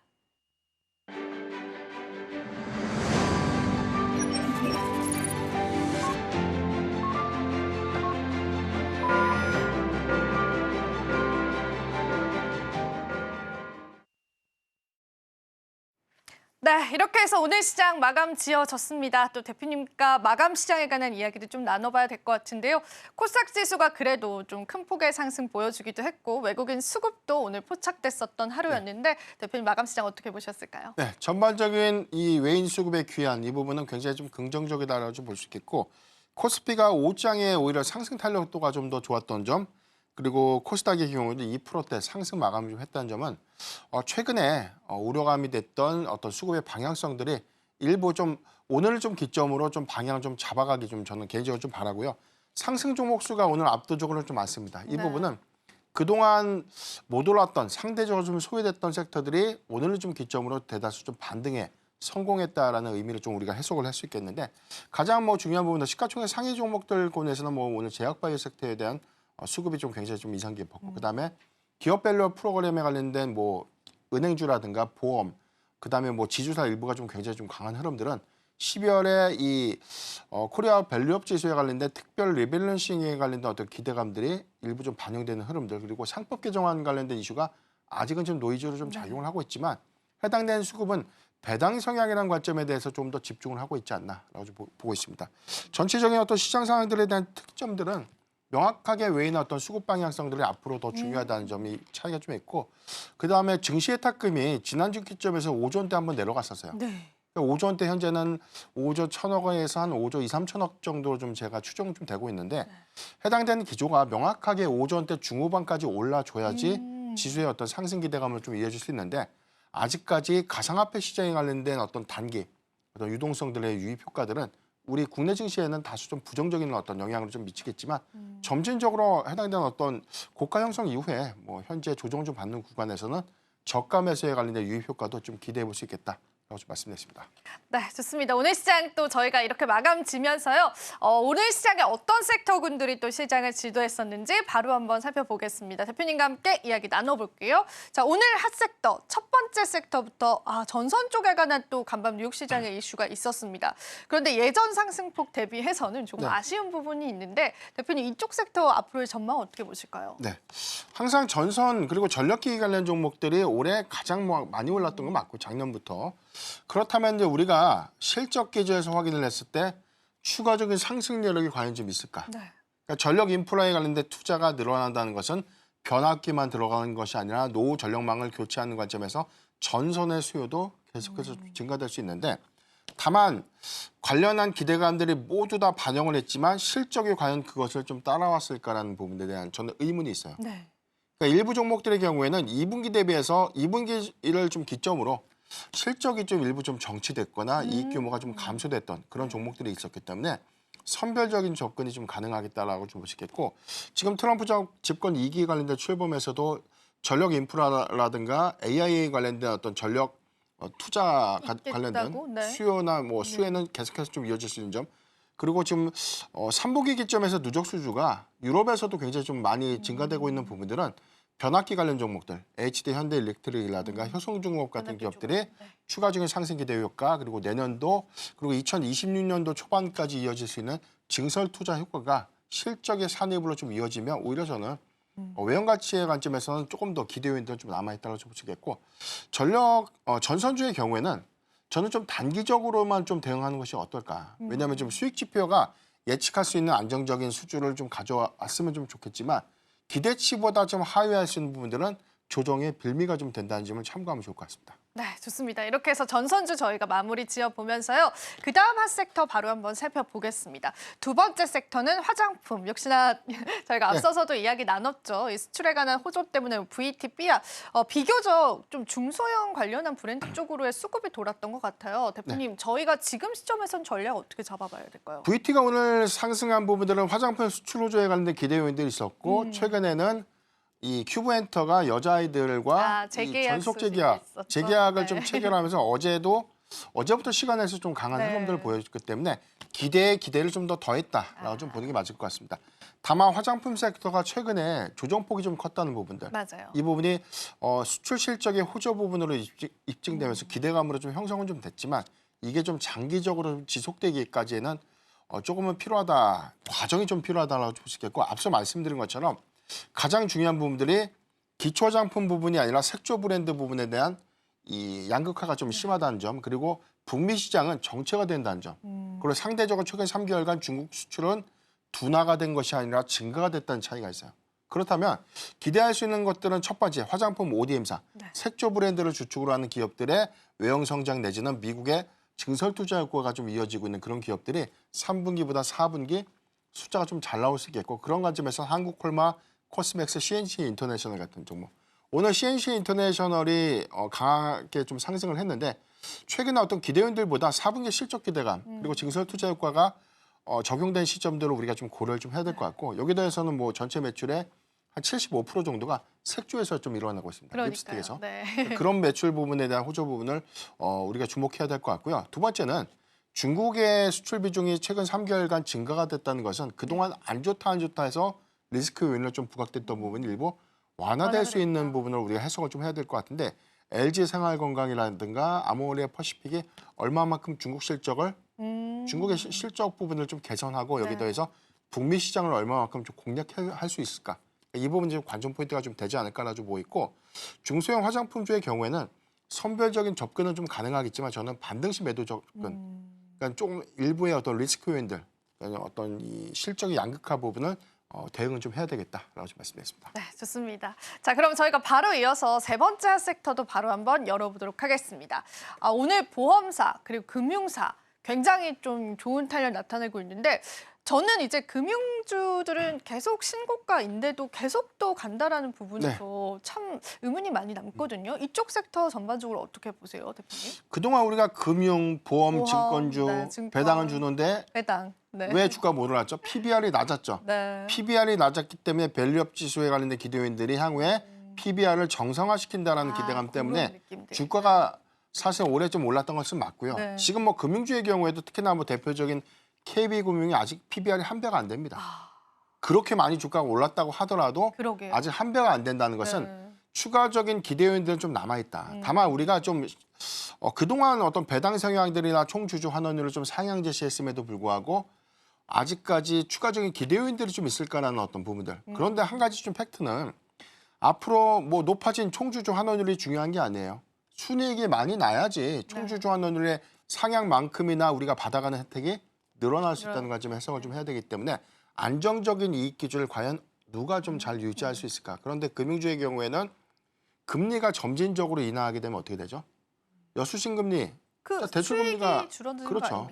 네, 이렇게 해서 오늘 시장 마감 지어졌습니다. 또 대표님과 마감 시장에 관한 이야기도 좀 나눠봐야 될 것 같은데요. 코스닥 지수가 그래도 좀 큰 폭의 상승 보여주기도 했고 외국인 수급도 오늘 포착됐었던 하루였는데 대표님 마감 시장 어떻게 보셨을까요? 네, 전반적인 이 외인 수급의 귀환 이 부분은 굉장히 좀 긍정적이다라고 볼 수 있겠고 코스피가 5장에 오히려 상승 탄력도가 좀 더 좋았던 점 그리고 코스닥의 경우도 2%대 상승 마감을 좀 했다는 점은 최근에 우려감이 됐던 어떤 수급의 방향성들이 일부 좀 오늘을 좀 기점으로 좀 방향 좀 잡아가기 좀 저는 개인적으로 좀 바라고요. 상승 종목 수가 오늘 압도적으로 좀 많습니다. 이 네. 부분은 그동안 못 올랐던 상대적으로 좀 소외됐던 섹터들이 오늘을 좀 기점으로 대다수 좀 반등에 성공했다라는 의미를 좀 우리가 해석을 할 수 있겠는데 가장 뭐 중요한 부분은 시가총액 상위 종목들 권에서는 뭐 오늘 제약바이오 섹터에 대한 수급이 좀 굉장히 좀 인상 깊었고 그다음에 기업 밸류 프로그램에 관련된 뭐 은행주라든가 보험 그다음에 뭐 지주사 일부가 좀 굉장히 좀 강한 흐름들은 12월에 이 코리아 밸류업 지수에 관련된 특별 리밸런싱에 관련된 어떤 기대감들이 일부 좀 반영되는 흐름들 그리고 상법 개정안 관련된 이슈가 아직은 좀 노이즈로 좀 작용을 하고 있지만 해당되는 수급은 배당 성향이라는 관점에 대해서 좀 더 집중을 하고 있지 않나라고 보고 있습니다. 전체적인 어떤 시장 상황들에 대한 특점들은 명확하게 외인의 어떤 수급 방향성들이 앞으로 더 중요하다는 점이 차이가 좀 있고 그다음에 증시 예탁금이 지난주 기점에서 5조 원대 한번 내려갔었어요. 네. 5조 원대 현재는 5조 1천억 원에서 한 5조 2, 3천억 정도로 좀 제가 추정 좀 되고 있는데 해당되는 기조가 명확하게 5조 원대 중후반까지 올라줘야지 지수의 어떤 상승 기대감을 좀 이어질 수 있는데 아직까지 가상화폐 시장에 관련된 어떤 단기 어떤 유동성들의 유입 효과들은 우리 국내 증시에는 다소 좀 부정적인 어떤 영향을 좀 미치겠지만 점진적으로 해당되는 어떤 고가 형성 이후에 뭐 현재 조정을 좀 받는 구간에서는 저가 매수에 관련된 유입 효과도 좀 기대해 볼 수 있겠다라고 좀 말씀드렸습니다. 네, 좋습니다. 오늘 시장 또 저희가 이렇게 마감 지면서요. 오늘 시장에 어떤 섹터군들이 또 시장을 지도했었는지 바로 한번 살펴보겠습니다. 대표님과 함께 이야기 나눠볼게요. 자, 오늘 핫 섹터 첫 번째 섹터부터 전선 쪽에 관한 또 간밤 뉴욕 시장의 이슈가 있었습니다. 그런데 예전 상승폭 대비해서는 조금 네. 아쉬운 부분이 있는데 대표님 이쪽 섹터 앞으로의 전망 어떻게 보실까요? 네, 항상 전선 그리고 전력기기 관련 종목들이 올해 가장 많이 올랐던 건 맞고 작년부터 그렇다면 이제 우리가 실적 기조에서 확인을 했을 때 추가적인 상승 여력이 과연 좀 있을까? 네. 그러니까 전력 인프라에 관련된 투자가 늘어난다는 것은 변압기만 들어가는 것이 아니라 노후 전력망을 교체하는 관점에서 전선의 수요도 계속해서 증가될 수 있는데 다만 관련한 기대감들이 모두 다 반영을 했지만 실적이 과연 그것을 좀 따라왔을까라는 부분에 대한 저는 의문이 있어요. 네. 그러니까 일부 종목들의 경우에는 2분기 대비해서 2분기를 좀 기점으로 실적이 좀 일부 좀 정치됐거나 이익 규모가 좀 감소됐던 그런 종목들이 있었기 때문에 선별적인 접근이 좀 가능하겠다라고 좀 보시겠고 지금 트럼프 집권 2기 관련된 출범에서도 전력 인프라라든가 AIA 관련된 어떤 전력 투자 관련된 네. 수요나 뭐 수혜는 계속해서 좀 이어질 수 있는 점 그리고 지금 3분기 기점에서 누적 수주가 유럽에서도 굉장히 좀 많이 증가되고 있는 부분들은 변압기 관련 종목들, HD 현대일렉트릭이라든가 효성중공업 같은 기업들이 추가적인 상승 기대 효과, 그리고 내년도 그리고 2026년도 초반까지 이어질 수 있는 증설 투자 효과가 실적의 산입으로 좀 이어지면 오히려 저는 외형 가치의 관점에서는 조금 더 기대 요인들은 좀 남아있다고 좀 보시겠고, 전선주의 경우에는 저는 좀 단기적으로만 좀 대응하는 것이 어떨까. 왜냐하면 좀 수익 지표가 예측할 수 있는 안정적인 수준을 좀 가져왔으면 좀 좋겠지만 기대치보다 좀 하회할 수 있는 부분들은 조정의 빌미가 좀 된다는 점을 참고하면 좋을 것 같습니다. 네, 좋습니다. 이렇게 해서 전선주 저희가 마무리 지어보면서요. 그다음 한 섹터 바로 한번 살펴보겠습니다. 두 번째 섹터는 화장품. 역시나 저희가 앞서서도 이야기 나눴죠. 이 수출에 관한 호조 때문에 VT, 삐아 비교적 좀 중소형 관련한 브랜드 쪽으로의 수급이 돌았던 것 같아요. 대표님, 저희가 지금 시점에선 전략 어떻게 잡아봐야 될까요? VT가 오늘 상승한 부분들은 화장품 수출 호조에 관련된 기대 요인들이 있었고 최근에는 이 큐브엔터가 여자아이들과 이 전속 재계약을 좀 체결하면서 어제부터 시간에서 좀 강한 흐름들을 보여줬기 때문에 기대를 좀 더 더했다라고 좀 보는 게 맞을 것 같습니다. 다만 화장품 섹터가 최근에 조정폭이 좀 컸다는 부분들, 맞아요. 이 부분이 수출 실적의 호조 부분으로 입증되면서 기대감으로 좀 형성은 좀 됐지만 이게 좀 장기적으로 지속되기까지는 조금은 필요하다, 과정이 좀 필요하다라고 볼 수 있겠고, 앞서 말씀드린 것처럼 가장 중요한 부분들이 기초 화장품 부분이 아니라 색조 브랜드 부분에 대한 이 양극화가 좀 심하다는 점, 그리고 북미 시장은 정체가 된다는 점, 그리고 상대적으로 최근 3개월간 중국 수출은 둔화가 된 것이 아니라 증가가 됐다는 차이가 있어요. 그렇다면 기대할 수 있는 것들은 첫 번째 화장품 ODM사, 색조 브랜드를 주축으로 하는 기업들의 외형 성장 내지는 미국의 증설 투자 효과가 좀 이어지고 있는 그런 기업들이 3분기보다 4분기 숫자가 좀 잘 나올 수 있겠고, 그런 관점에서 한국콜마, 코스맥스, CNC 인터내셔널 같은 종목. 오늘 CNC 인터내셔널이 강하게 좀 상승을 했는데 최근에 어떤 기대요인들보다 4분기 실적 기대감 그리고 증설 투자 효과가 적용된 시점들을 우리가 좀 고려를 좀 해야 될 것 같고, 여기 더해서는 뭐 전체 매출의 한 75% 정도가 색조에서 좀 일어나고 있습니다. 립스틱에서. 그런 매출 부분에 대한 호조 부분을 우리가 주목해야 될 것 같고요. 두 번째는 중국의 수출 비중이 최근 3개월간 증가가 됐다는 것은 그동안 안 좋다 해서 리스크 요인을 좀 부각됐던 부분이 일부 완화될 수 있는 부분을 우리가 해석을 좀 해야 될 것 같은데, LG 생활건강이라든가 아모레 퍼시픽이 얼마만큼 중국 실적을 중국의 실적 부분을 좀 개선하고 여기 더해서 북미 시장을 얼마만큼 좀 공략할 수 있을까, 이 부분이 좀 관전 포인트가 좀 되지 않을까라고 보고 있고, 중소형 화장품주의 경우에는 선별적인 접근은 좀 가능하겠지만 저는 반등시 매도 접근, 그러니까 좀 일부의 어떤 리스크 요인들, 어떤 이 실적의 양극화 부분을 대응을 좀 해야 되겠다라고 좀 말씀드렸습니다. 네, 좋습니다. 자, 그럼 저희가 바로 이어서 세 번째 섹터도 바로 한번 열어보도록 하겠습니다. 오늘 보험사 그리고 금융사 굉장히 좀 좋은 탄력 나타내고 있는데, 저는 이제 금융주들은 계속 신고가인데도 계속 또 간다라는 부분에서 참 의문이 많이 남거든요. 이쪽 섹터 전반적으로 어떻게 보세요, 대표님? 그동안 우리가 금융, 보험, 증권주 배당은 주는데 배당. 왜 주가 못 올랐죠? PBR이 낮았죠. PBR이 낮았기 때문에 밸류업 지수에 관련된 기대요인들이 향후에 PBR을 정상화시킨다는 기대감 때문에 주가가 사실 올해 좀 올랐던 것은 맞고요. 지금 뭐 금융주의 경우에도 특히나 뭐 대표적인 KB금융이 아직 PBR이 한 배가 안 됩니다. 그렇게 많이 주가가 올랐다고 하더라도 아직 한 배가 안 된다는 것은 추가적인 기대 요인들은 좀 남아있다. 다만 우리가 좀 그동안 어떤 배당 성향들이나 총주주 환원율을 좀 상향 제시했음에도 불구하고 아직까지 추가적인 기대 요인들이 좀 있을까라는 어떤 부분들. 그런데 한 가지 좀 팩트는 앞으로 뭐 높아진 총주주 환원율이 중요한 게 아니에요. 순이익이 많이 나야지 총주주 환원율의 상향만큼이나 우리가 받아가는 혜택이 늘어날 수 있다는 관점에 해석을 좀 해야 되기 때문에 안정적인 이익 기준을 과연 누가 좀 잘 유지할 수 있을까? 그런데 금융주의 경우에는 금리가 점진적으로 인하하게 되면 어떻게 되죠? 여수신금리, 대출 금리가 그렇죠.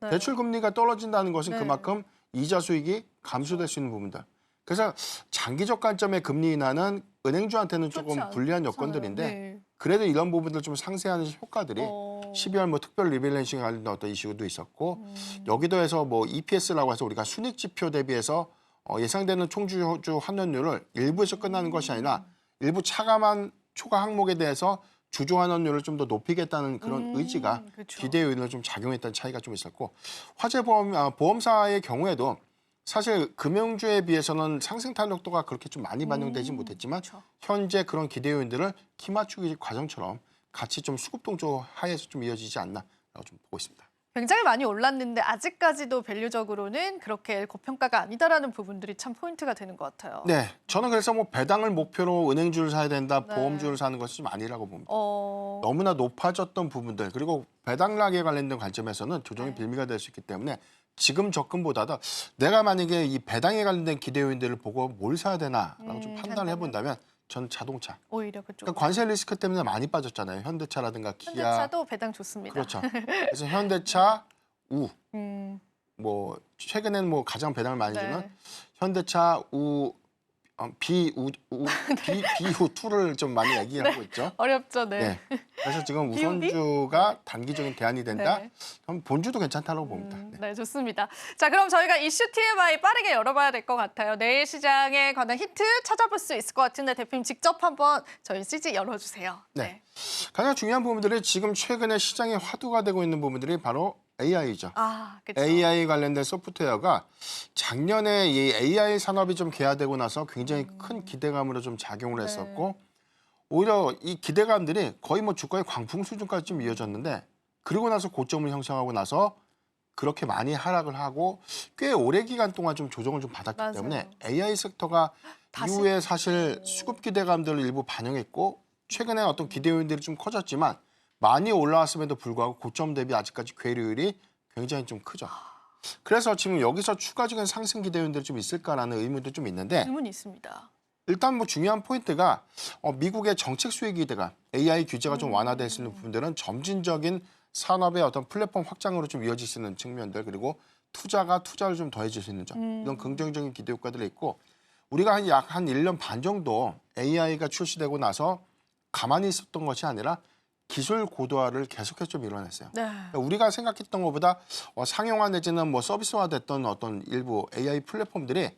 대출 금리가 떨어진다는 것은 그만큼 이자 수익이 감소될 수 있는 부분들. 그래서 장기적 관점의 금리 인하는 은행주한테는 조금 불리한 여건들인데 그래도 이런 부분들 좀 상쇄하는 효과들이 12월 뭐 특별 리밸런싱 관련된 어떤 이슈도 있었고 여기도 해서 뭐 EPS라고 해서 우리가 순익 지표 대비해서 예상되는 총주주 환원율을 일부에서 끝나는 것이 아니라 일부 차감한 초과 항목에 대해서 주주 환원율을 좀 더 높이겠다는 그런 의지가 기대 요인을 좀 작용했다는 차이가 좀 있었고, 화재 보험사의 경우에도 사실 금융주에 비해서는 상승 탄력도가 그렇게 좀 많이 반영되지 못했지만 그렇죠. 현재 그런 기대 요인들을 키 맞추기 과정처럼 같이 좀 수급 동조 하에서 좀 이어지지 않나라고 좀 보고 있습니다. 굉장히 많이 올랐는데 아직까지도 밸류적으로는 그렇게 고평가가 아니다라는 부분들이 참 포인트가 되는 것 같아요. 네, 저는 그래서 뭐 배당을 목표로 은행주를 사야 된다, 네. 보험주를 사는 것이 좀 아니라고 봅니다. 어, 너무나 높아졌던 부분들 그리고 배당락에 관련된 관점에서는 조정의 네. 빌미가 될 수 있기 때문에 지금 접근보다도 내가 만약에 이 배당에 관련된 기대 요인들을 보고 뭘 사야 되나라고 좀 판단을 해본다면 전 자동차. 오히려 그쪽. 그러니까 관세 리스크 때문에 많이 빠졌잖아요. 현대차라든가 기아. 현대차도 배당 좋습니다. 그렇죠. 그래서 현대차, 우. 음, 뭐 최근에는 뭐 가장 배당을 많이 주는 네. 현대차, 우, 비우 2를 좀 많이 얘기하고 있죠. 어렵죠, 네. 네. 그래서 지금 비우비? 우선주가 단기적인 대안이 된다. 네. 그럼 본주도 괜찮다고 봅니다. 네. 네, 좋습니다. 자, 그럼 저희가 이슈 TMI 빠르게 열어봐야 될 것 같아요. 내일 시장에 관한 힌트 찾아볼 수 있을 것 같은데 대표님 직접 한번 저희 CG 열어주세요. 네. 가장 중요한 부분들이 지금 최근에 시장에 화두가 되고 있는 부분들이 바로 AI죠. 아, 그렇죠. AI 관련된 소프트웨어가 작년에 이 AI 산업이 좀 개화되고 나서 굉장히 큰 기대감으로 좀 작용을 네. 했었고 오히려 이 기대감들이 거의 뭐 주가의 광풍 수준까지 좀 이어졌는데 그러고 나서 고점을 형성하고 나서 그렇게 많이 하락을 하고 꽤 오래 기간 동안 좀 조정을 좀 받았기 맞아요. 때문에 AI 섹터가 다시- 이후에 사실 수급 기대감들을 일부 반영했고 최근에 어떤 기대 요인들이 좀 커졌지만 많이 올라왔음에도 불구하고 고점 대비 아직까지 괴리율이 굉장히 좀 크죠. 그래서 지금 여기서 추가적인 상승 기대 요인들이 좀 있을까라는 의문도 좀 있는데 질문이 있습니다. 일단 뭐 중요한 포인트가 미국의 정책 수혜 기대가 AI 규제가 좀 완화될 수 있는 부분들은 점진적인 산업의 어떤 플랫폼 확장으로 좀 이어질 수 있는 측면들 그리고 투자를 좀 더해질 수 있는 점 이런 긍정적인 기대 효과들이 있고 우리가 약 한 1년 반 정도 AI가 출시되고 나서 가만히 있었던 것이 아니라 기술 고도화를 계속해서 좀 이뤄냈어요. 네. 우리가 생각했던 것보다 상용화 내지는 뭐 서비스화됐던 어떤 일부 AI 플랫폼들이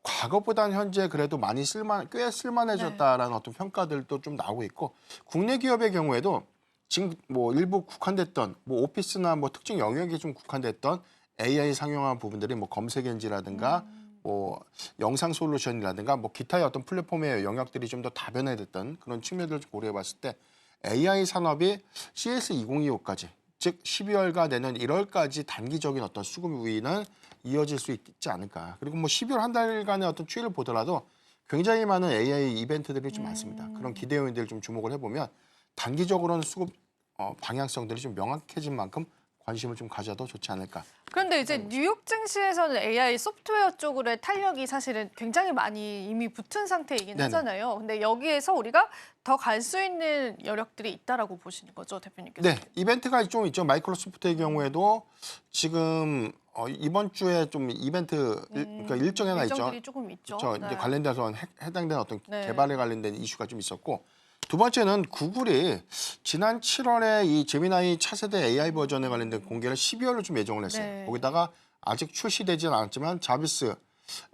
과거보다는 현재 그래도 많이 꽤 쓸만해졌다라는 어떤 평가들도 좀 나오고 있고 국내 기업의 경우에도 지금 뭐 일부 국한됐던 뭐 오피스나 뭐 특정 영역에 좀 국한됐던 AI 상용화 부분들이 뭐 검색 엔진이라든가 뭐 영상 솔루션이라든가 뭐 기타의 어떤 플랫폼의 영역들이 좀 더 다변화됐던 그런 측면들을 고려해봤을 때 AI 산업이 CS 2025까지 즉 12월과 내년 1월까지 단기적인 어떤 수급 우위는 이어질 수 있지 않을까. 그리고 뭐 12월 한 달간의 어떤 추이를 보더라도 굉장히 많은 AI 이벤트들이 좀 많습니다. 그런 기대 요인들을 좀 주목을 해보면 단기적으로는 수급 방향성들이 좀 명확해진 만큼 관심을 좀 가져도 좋지 않을까. 그런데 이제 뉴욕 증시에서는 AI 소프트웨어 쪽으로의 탄력이 사실은 굉장히 많이 이미 붙은 상태이긴 네네. 하잖아요. 근데 여기에서 우리가 더 갈 수 있는 여력들이 있다라고 보시는 거죠, 대표님께서? 네, 이벤트가 좀 있죠. 마이크로소프트의 경우에도 지금 이번 주에 좀 이벤트 그러니까 일정이 하나 있죠. 일정들이 조금 있죠. 그렇죠. 이제 관련돼서 해당되는 어떤 네. 개발에 관련된 이슈가 좀 있었고 두 번째는 구글이 지난 7월에 이 제미나이 차세대 AI 버전에 관련된 공개를 12월로 좀 예정을 했어요. 네. 거기다가 아직 출시되지는 않았지만 자비스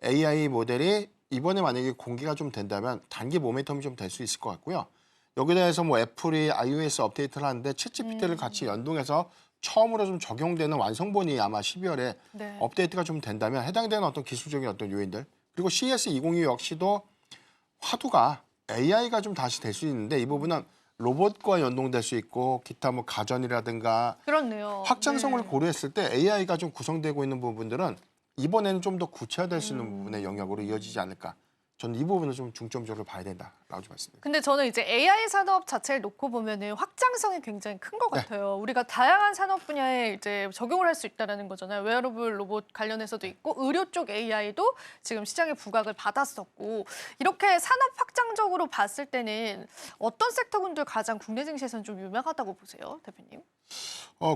AI 모델이 이번에 만약에 공개가 좀 된다면 단기 모멘텀이 좀 될 수 있을 것 같고요. 여기에 대해서 뭐 애플이 iOS 업데이트를 하는데 챗GPT를 같이 연동해서 처음으로 좀 적용되는 완성본이 아마 12월에 네. 업데이트가 좀 된다면 해당되는 어떤 기술적인 어떤 요인들 그리고 CS 2025 역시도 화두가 AI가 좀 다시 될 수 있는데 이 부분은 로봇과 연동될 수 있고 기타 뭐 가전이라든가 그렇네요. 확장성을 네. 고려했을 때 AI가 좀 구성되고 있는 부분들은 이번에는 좀 더 구체화될 수 있는 부분의 영역으로 이어지지 않을까. 저는 이 부분을 좀 중점적으로 봐야 된다라고 좀 말씀드립니다. 근데 저는 이제 AI 산업 자체를 놓고 보면은 확장성이 굉장히 큰 것 네. 같아요. 우리가 다양한 산업 분야에 이제 적용을 할 수 있다라는 거잖아요. 웨어러블 로봇 관련해서도 있고 의료 쪽 AI도 지금 시장의 부각을 받았었고 이렇게 산업 확장적으로 봤을 때는 어떤 섹터군들 가장 국내 증시에서는 좀 유명하다고 보세요, 대표님?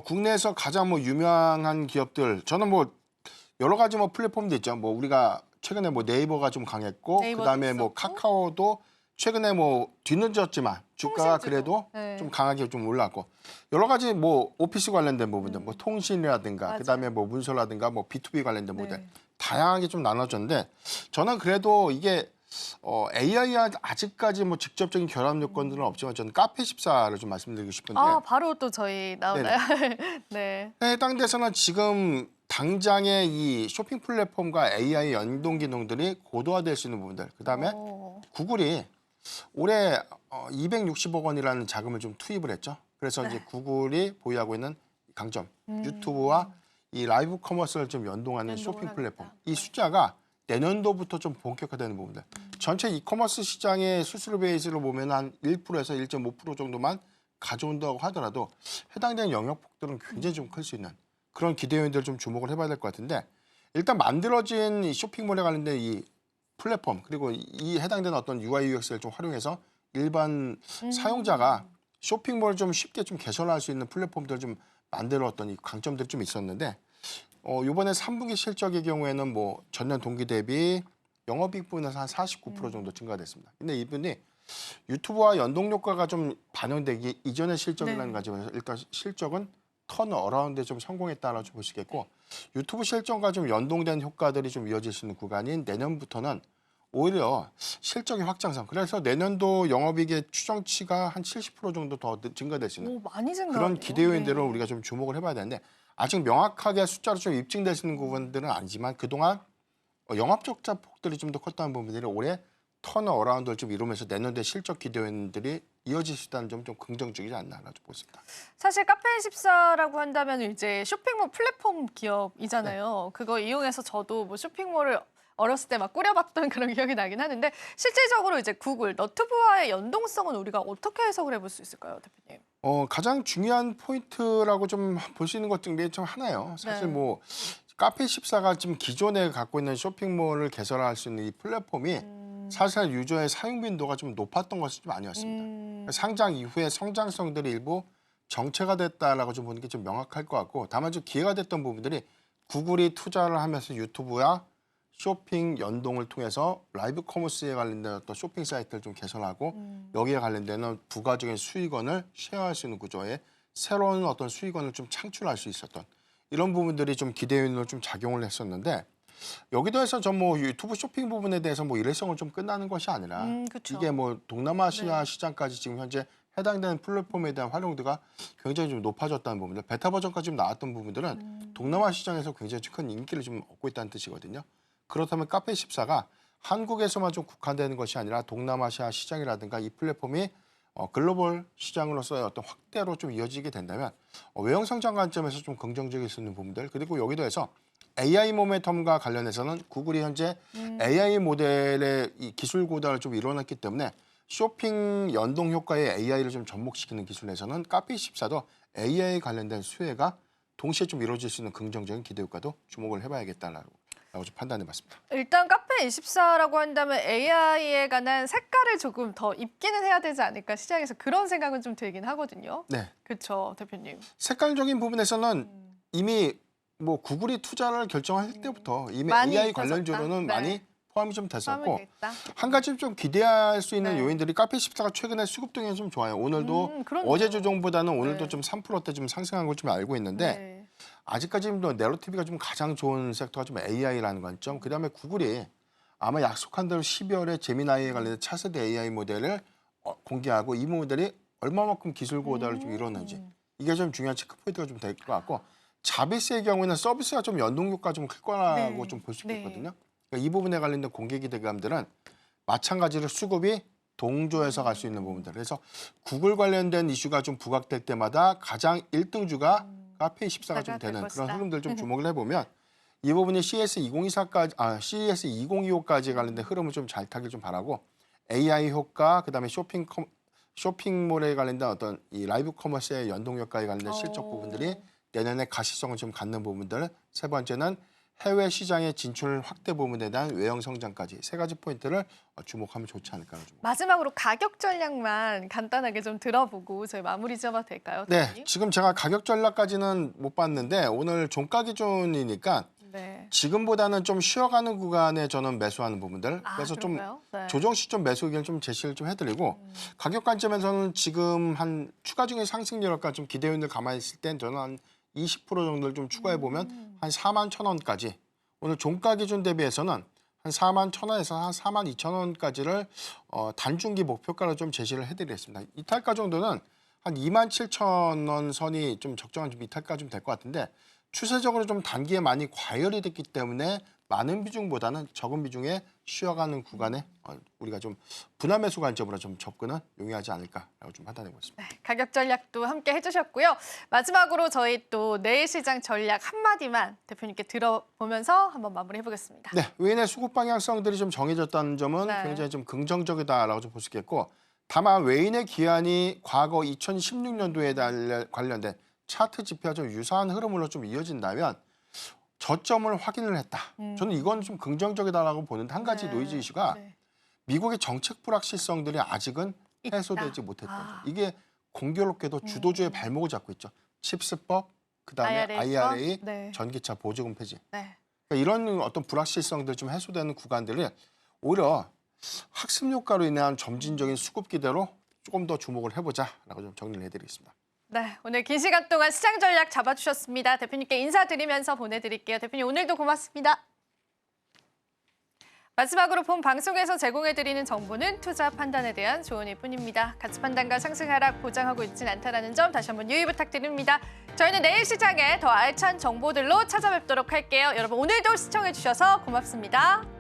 국내에서 가장 뭐 유명한 기업들 저는 뭐 여러 가지 뭐 플랫폼도 있죠. 뭐 우리가 최근에 뭐 네이버가 좀 강했고 네이버도 그다음에 뭐 있었고. 카카오도 최근에 뭐 뒤늦었지만 주가가 통신주도. 그래도 네. 좀 강하게 좀 올랐고 여러 가지 뭐 오피스 관련된 부분들 뭐 통신이라든가 맞아요. 그다음에 뭐 문서라든가 뭐 B2B 관련된 모델 네. 다양하게 좀 나눠졌는데 저는 그래도 이게 AI와 아직까지 뭐 직접적인 결합 요건들은 없지만 저는 카페14를 좀 말씀드리고 싶은데 아, 바로 또 저희 나오나요? 네. 해당돼서는 지금 당장의 이 쇼핑 플랫폼과 AI 연동 기능들이 고도화될 수 있는 부분들. 그다음에 구글이 올해 260억 원이라는 자금을 좀 투입을 했죠. 그래서 이제 구글이 보유하고 있는 강점, 유튜브와 이 라이브 커머스를 좀 연동하는 쇼핑 플랫폼. 이 숫자가 내년도부터 좀 본격화되는 부분들. 전체 이커머스 시장의 수수료 베이스로 보면 한 1%에서 1.5% 정도만 가져온다고 하더라도 해당되는 영역폭들은 굉장히 좀 클 수 있는 그런 기대 요인들을 좀 주목을 해봐야 될 것 같은데 일단 만들어진 이 쇼핑몰에 관련된 이 플랫폼 그리고 이 해당되는 어떤 UI, UX를 좀 활용해서 일반 사용자가 쇼핑몰을 좀 쉽게 좀 개설할 수 있는 플랫폼들을 좀 만들었던 이 강점들이 좀 있었는데 이번에 3분기 실적의 경우에는 뭐 전년 동기 대비 영업이익 부분에서 한 49% 정도 증가됐습니다. 근데 이분이 유튜브와 연동 효과가 좀 반영되기 이전의 실적이라는 가지고 일단 실적은 턴 어라운드에 좀 성공했다라고 좀 보시겠고 유튜브 실적과 좀 연동된 효과들이 좀 이어질 수 있는 구간인 내년부터는 오히려 실적의 확장성. 그래서 내년도 영업이익의 추정치가 한 70% 정도 더 증가될 수 있는 많이 증가. 그런 기대 요인들을 우리가 좀 주목을 해봐야 되는데 아직 명확하게 숫자로 좀 입증될 수 있는 부분들은 아니지만 그동안 영업 적자 폭들이 좀 더 컸다는 부분들이 올해 턴 어라운드를 좀 이루면서 내년도에 실적 기대 요인들이 이어질 수 있다는 점 좀 긍정적이지 않나라고 보십니다. 사실 카페24라고 한다면 이제 쇼핑몰 플랫폼 기업이잖아요. 그거 이용해서 저도 뭐 쇼핑몰을 어렸을 때 막 꾸려봤던 그런 기억이 나긴 하는데 실질적으로 이제 구글, 너튜브와의 연동성은 우리가 어떻게 해석을 해볼 수 있을까요, 대표님? 가장 중요한 포인트라고 좀 볼 수 있는 것 중에 좀 하나예요. 사실 뭐 카페24가 지금 기존에 갖고 있는 쇼핑몰을 개설할 수 있는 이 플랫폼이 사실 유저의 사용 빈도가 좀 높았던 것이 좀 아니었습니다. 상장 이후에 성장성들이 일부 정체가 됐다라고 좀 보는 게 좀 명확할 것 같고 다만 좀 기회가 됐던 부분들이 구글이 투자를 하면서 유튜브와 쇼핑 연동을 통해서 라이브 커머스에 관련된 어떤 쇼핑 사이트를 좀 개설하고 여기에 관련되는 부가적인 수익원을 쉐어할 수 있는 구조의 새로운 어떤 수익원을 좀 창출할 수 있었던 이런 부분들이 좀 기대 요인으로 좀 작용을 했었는데 여기도 해서 전 뭐 유튜브 쇼핑 부분에 대해서 뭐 일회성을 좀 끝나는 것이 아니라 그쵸. 이게 뭐 동남아시아 시장까지 지금 현재 해당되는 플랫폼에 대한 활용도가 굉장히 좀 높아졌다는 부분들 베타 버전까지 좀 나왔던 부분들은 동남아 시장에서 굉장히 큰 인기를 좀 얻고 있다는 뜻이거든요. 그렇다면 카페24가 한국에서만 좀 국한되는 것이 아니라 동남아시아 시장이라든가 이 플랫폼이 글로벌 시장으로서의 어떤 확대로 좀 이어지게 된다면 외형 성장 관점에서 좀 긍정적일 수 있는 부분들 그리고 여기도 해서 AI 모멘텀과 관련해서는 구글이 현재 AI 모델의 이 기술 고도화를 좀 이뤄냈기 때문에 쇼핑 연동 효과에 AI를 좀 접목시키는 기술에서는 카페24도 AI 관련된 수혜가 동시에 좀 이루어질 수 있는 긍정적인 기대 효과도 주목을 해봐야겠다라고 좀 판단해봤습니다. 일단 카페24라고 한다면 AI에 관한 색깔을 조금 더 입기는 해야 되지 않을까 시장에서 그런 생각은 좀 들긴 하거든요. 네. 그렇죠, 대표님. 색깔적인 부분에서는 이미 뭐 구글이 투자를 결정할 때부터 이미 많이 AI 있어졌다. 관련주로는 네. 많이 포함이 좀 됐었고 포함이 됐다. 한 가지 좀 기대할 수 있는 네. 요인들이 카페24가 최근에 수급 동향이 좀 좋아요. 오늘도 그럼요. 어제 조정보다는 오늘도 네. 좀 3%대 좀 상승한 걸 좀 알고 있는데 네. 아직까지 도 내러티브가 좀 가장 좋은 섹터가 좀 AI라는 관점. 그다음에 구글이 아마 약속한 대로 12월에 제미나이에 관련된 차세대 AI 모델을 공개하고 이 모델이 얼마만큼 기술 고도화를 좀 이뤘는지 이게 좀 중요한 체크 포인트가 좀 될 것 같고 자비스의 경우에는 서비스가 좀 연동 효과가 좀 클 거라고 네. 좀 볼 수 네. 있거든요. 그러니까 이 부분에 관련된 공개 기대감들은 마찬가지로 수급이 동조해서 갈 수 있는 부분들. 그래서 구글 관련된 이슈가 좀 부각될 때마다 가장 1등주가 카페24가 좀 되는 그런 흐름들 좀 주목을 해보면 이 부분이 CES 2025까지 관련된 흐름을 좀 잘 타길 좀 바라고 AI 효과, 그다음에 쇼핑몰에 관련된 어떤 이 라이브 커머스의 연동 효과에 관련된 실적 부분들이 내년에 가시성을 좀 갖는 부분들. 세 번째는 해외 시장의 진출 확대 부분에 대한 외형 성장까지 세 가지 포인트를 주목하면 좋지 않을까. 마지막으로 가격 전략만 간단하게 좀 들어보고 저희 마무리 지어봐도 될까요, 네, 대표님? 지금 제가 가격 전략까지는 못 봤는데 오늘 종가 기준이니까 네. 지금보다는 좀 쉬어가는 구간에 저는 매수하는 부분들. 그래서 좀 그런가요? 네. 조정 시점 매수 의견 좀 제시를 좀 해드리고 가격 관점에서는 지금 한 추가적인 상승 여력과 좀 기대 요인을 감안해 있을 땐 저는 한 20% 정도를 좀 추가해 보면 한 41,000원까지 오늘 종가 기준 대비해서는 한 41,000원에서 한 42,000원까지를 단중기 목표가로 좀 제시를 해드리겠습니다. 이탈가 정도는 한 27,000원 선이 좀 적정한 좀 이탈가 좀 될 것 같은데 추세적으로 좀 단기에 많이 과열이 됐기 때문에 많은 비중보다는 적은 비중에 쉬어가는 구간에 우리가 좀 분할 매수 관점으로 좀 접근은 용이하지 않을까라고 좀 판단해 보겠습니다. 네, 가격 전략도 함께 해주셨고요. 마지막으로 저희 또 내일 시장 전략 한마디만 대표님께 들어보면서 한번 마무리해 보겠습니다. 네, 외인의 수급 방향성들이 좀 정해졌다는 점은 네. 굉장히 좀 긍정적이다라고 좀 볼 수 있겠고, 다만 외인의 기한이 과거 2016년도에 관련된 차트 지표와 좀 유사한 흐름으로 좀 이어진다면 저점을 확인을 했다. 저는 이건 좀 긍정적이다라고 보는데, 한 가지 네. 노이즈 이슈가 네. 미국의 정책 불확실성들이 아직은 있다. 해소되지 못했다. 아. 이게 공교롭게도 주도주의 발목을 잡고 있죠. 칩스법, 그다음에 IRA, 네. 전기차 보조금 폐지. 네. 그러니까 이런 어떤 불확실성들 좀 해소되는 구간들을 오히려 학습 효과로 인한 점진적인 수급 기대로 조금 더 주목을 해보자라고 좀 정리를 해드리겠습니다. 네, 오늘 긴 시간 동안 시장 전략 잡아주셨습니다. 대표님께 인사드리면서 보내드릴게요. 대표님 오늘도 고맙습니다. 마지막으로 본 방송에서 제공해드리는 정보는 투자 판단에 대한 조언일 뿐입니다. 가치 판단과 상승 하락 보장하고 있진 않다는 점 다시 한번 유의 부탁드립니다. 저희는 내일 시장에 더 알찬 정보들로 찾아뵙도록 할게요. 여러분 오늘도 시청해주셔서 고맙습니다.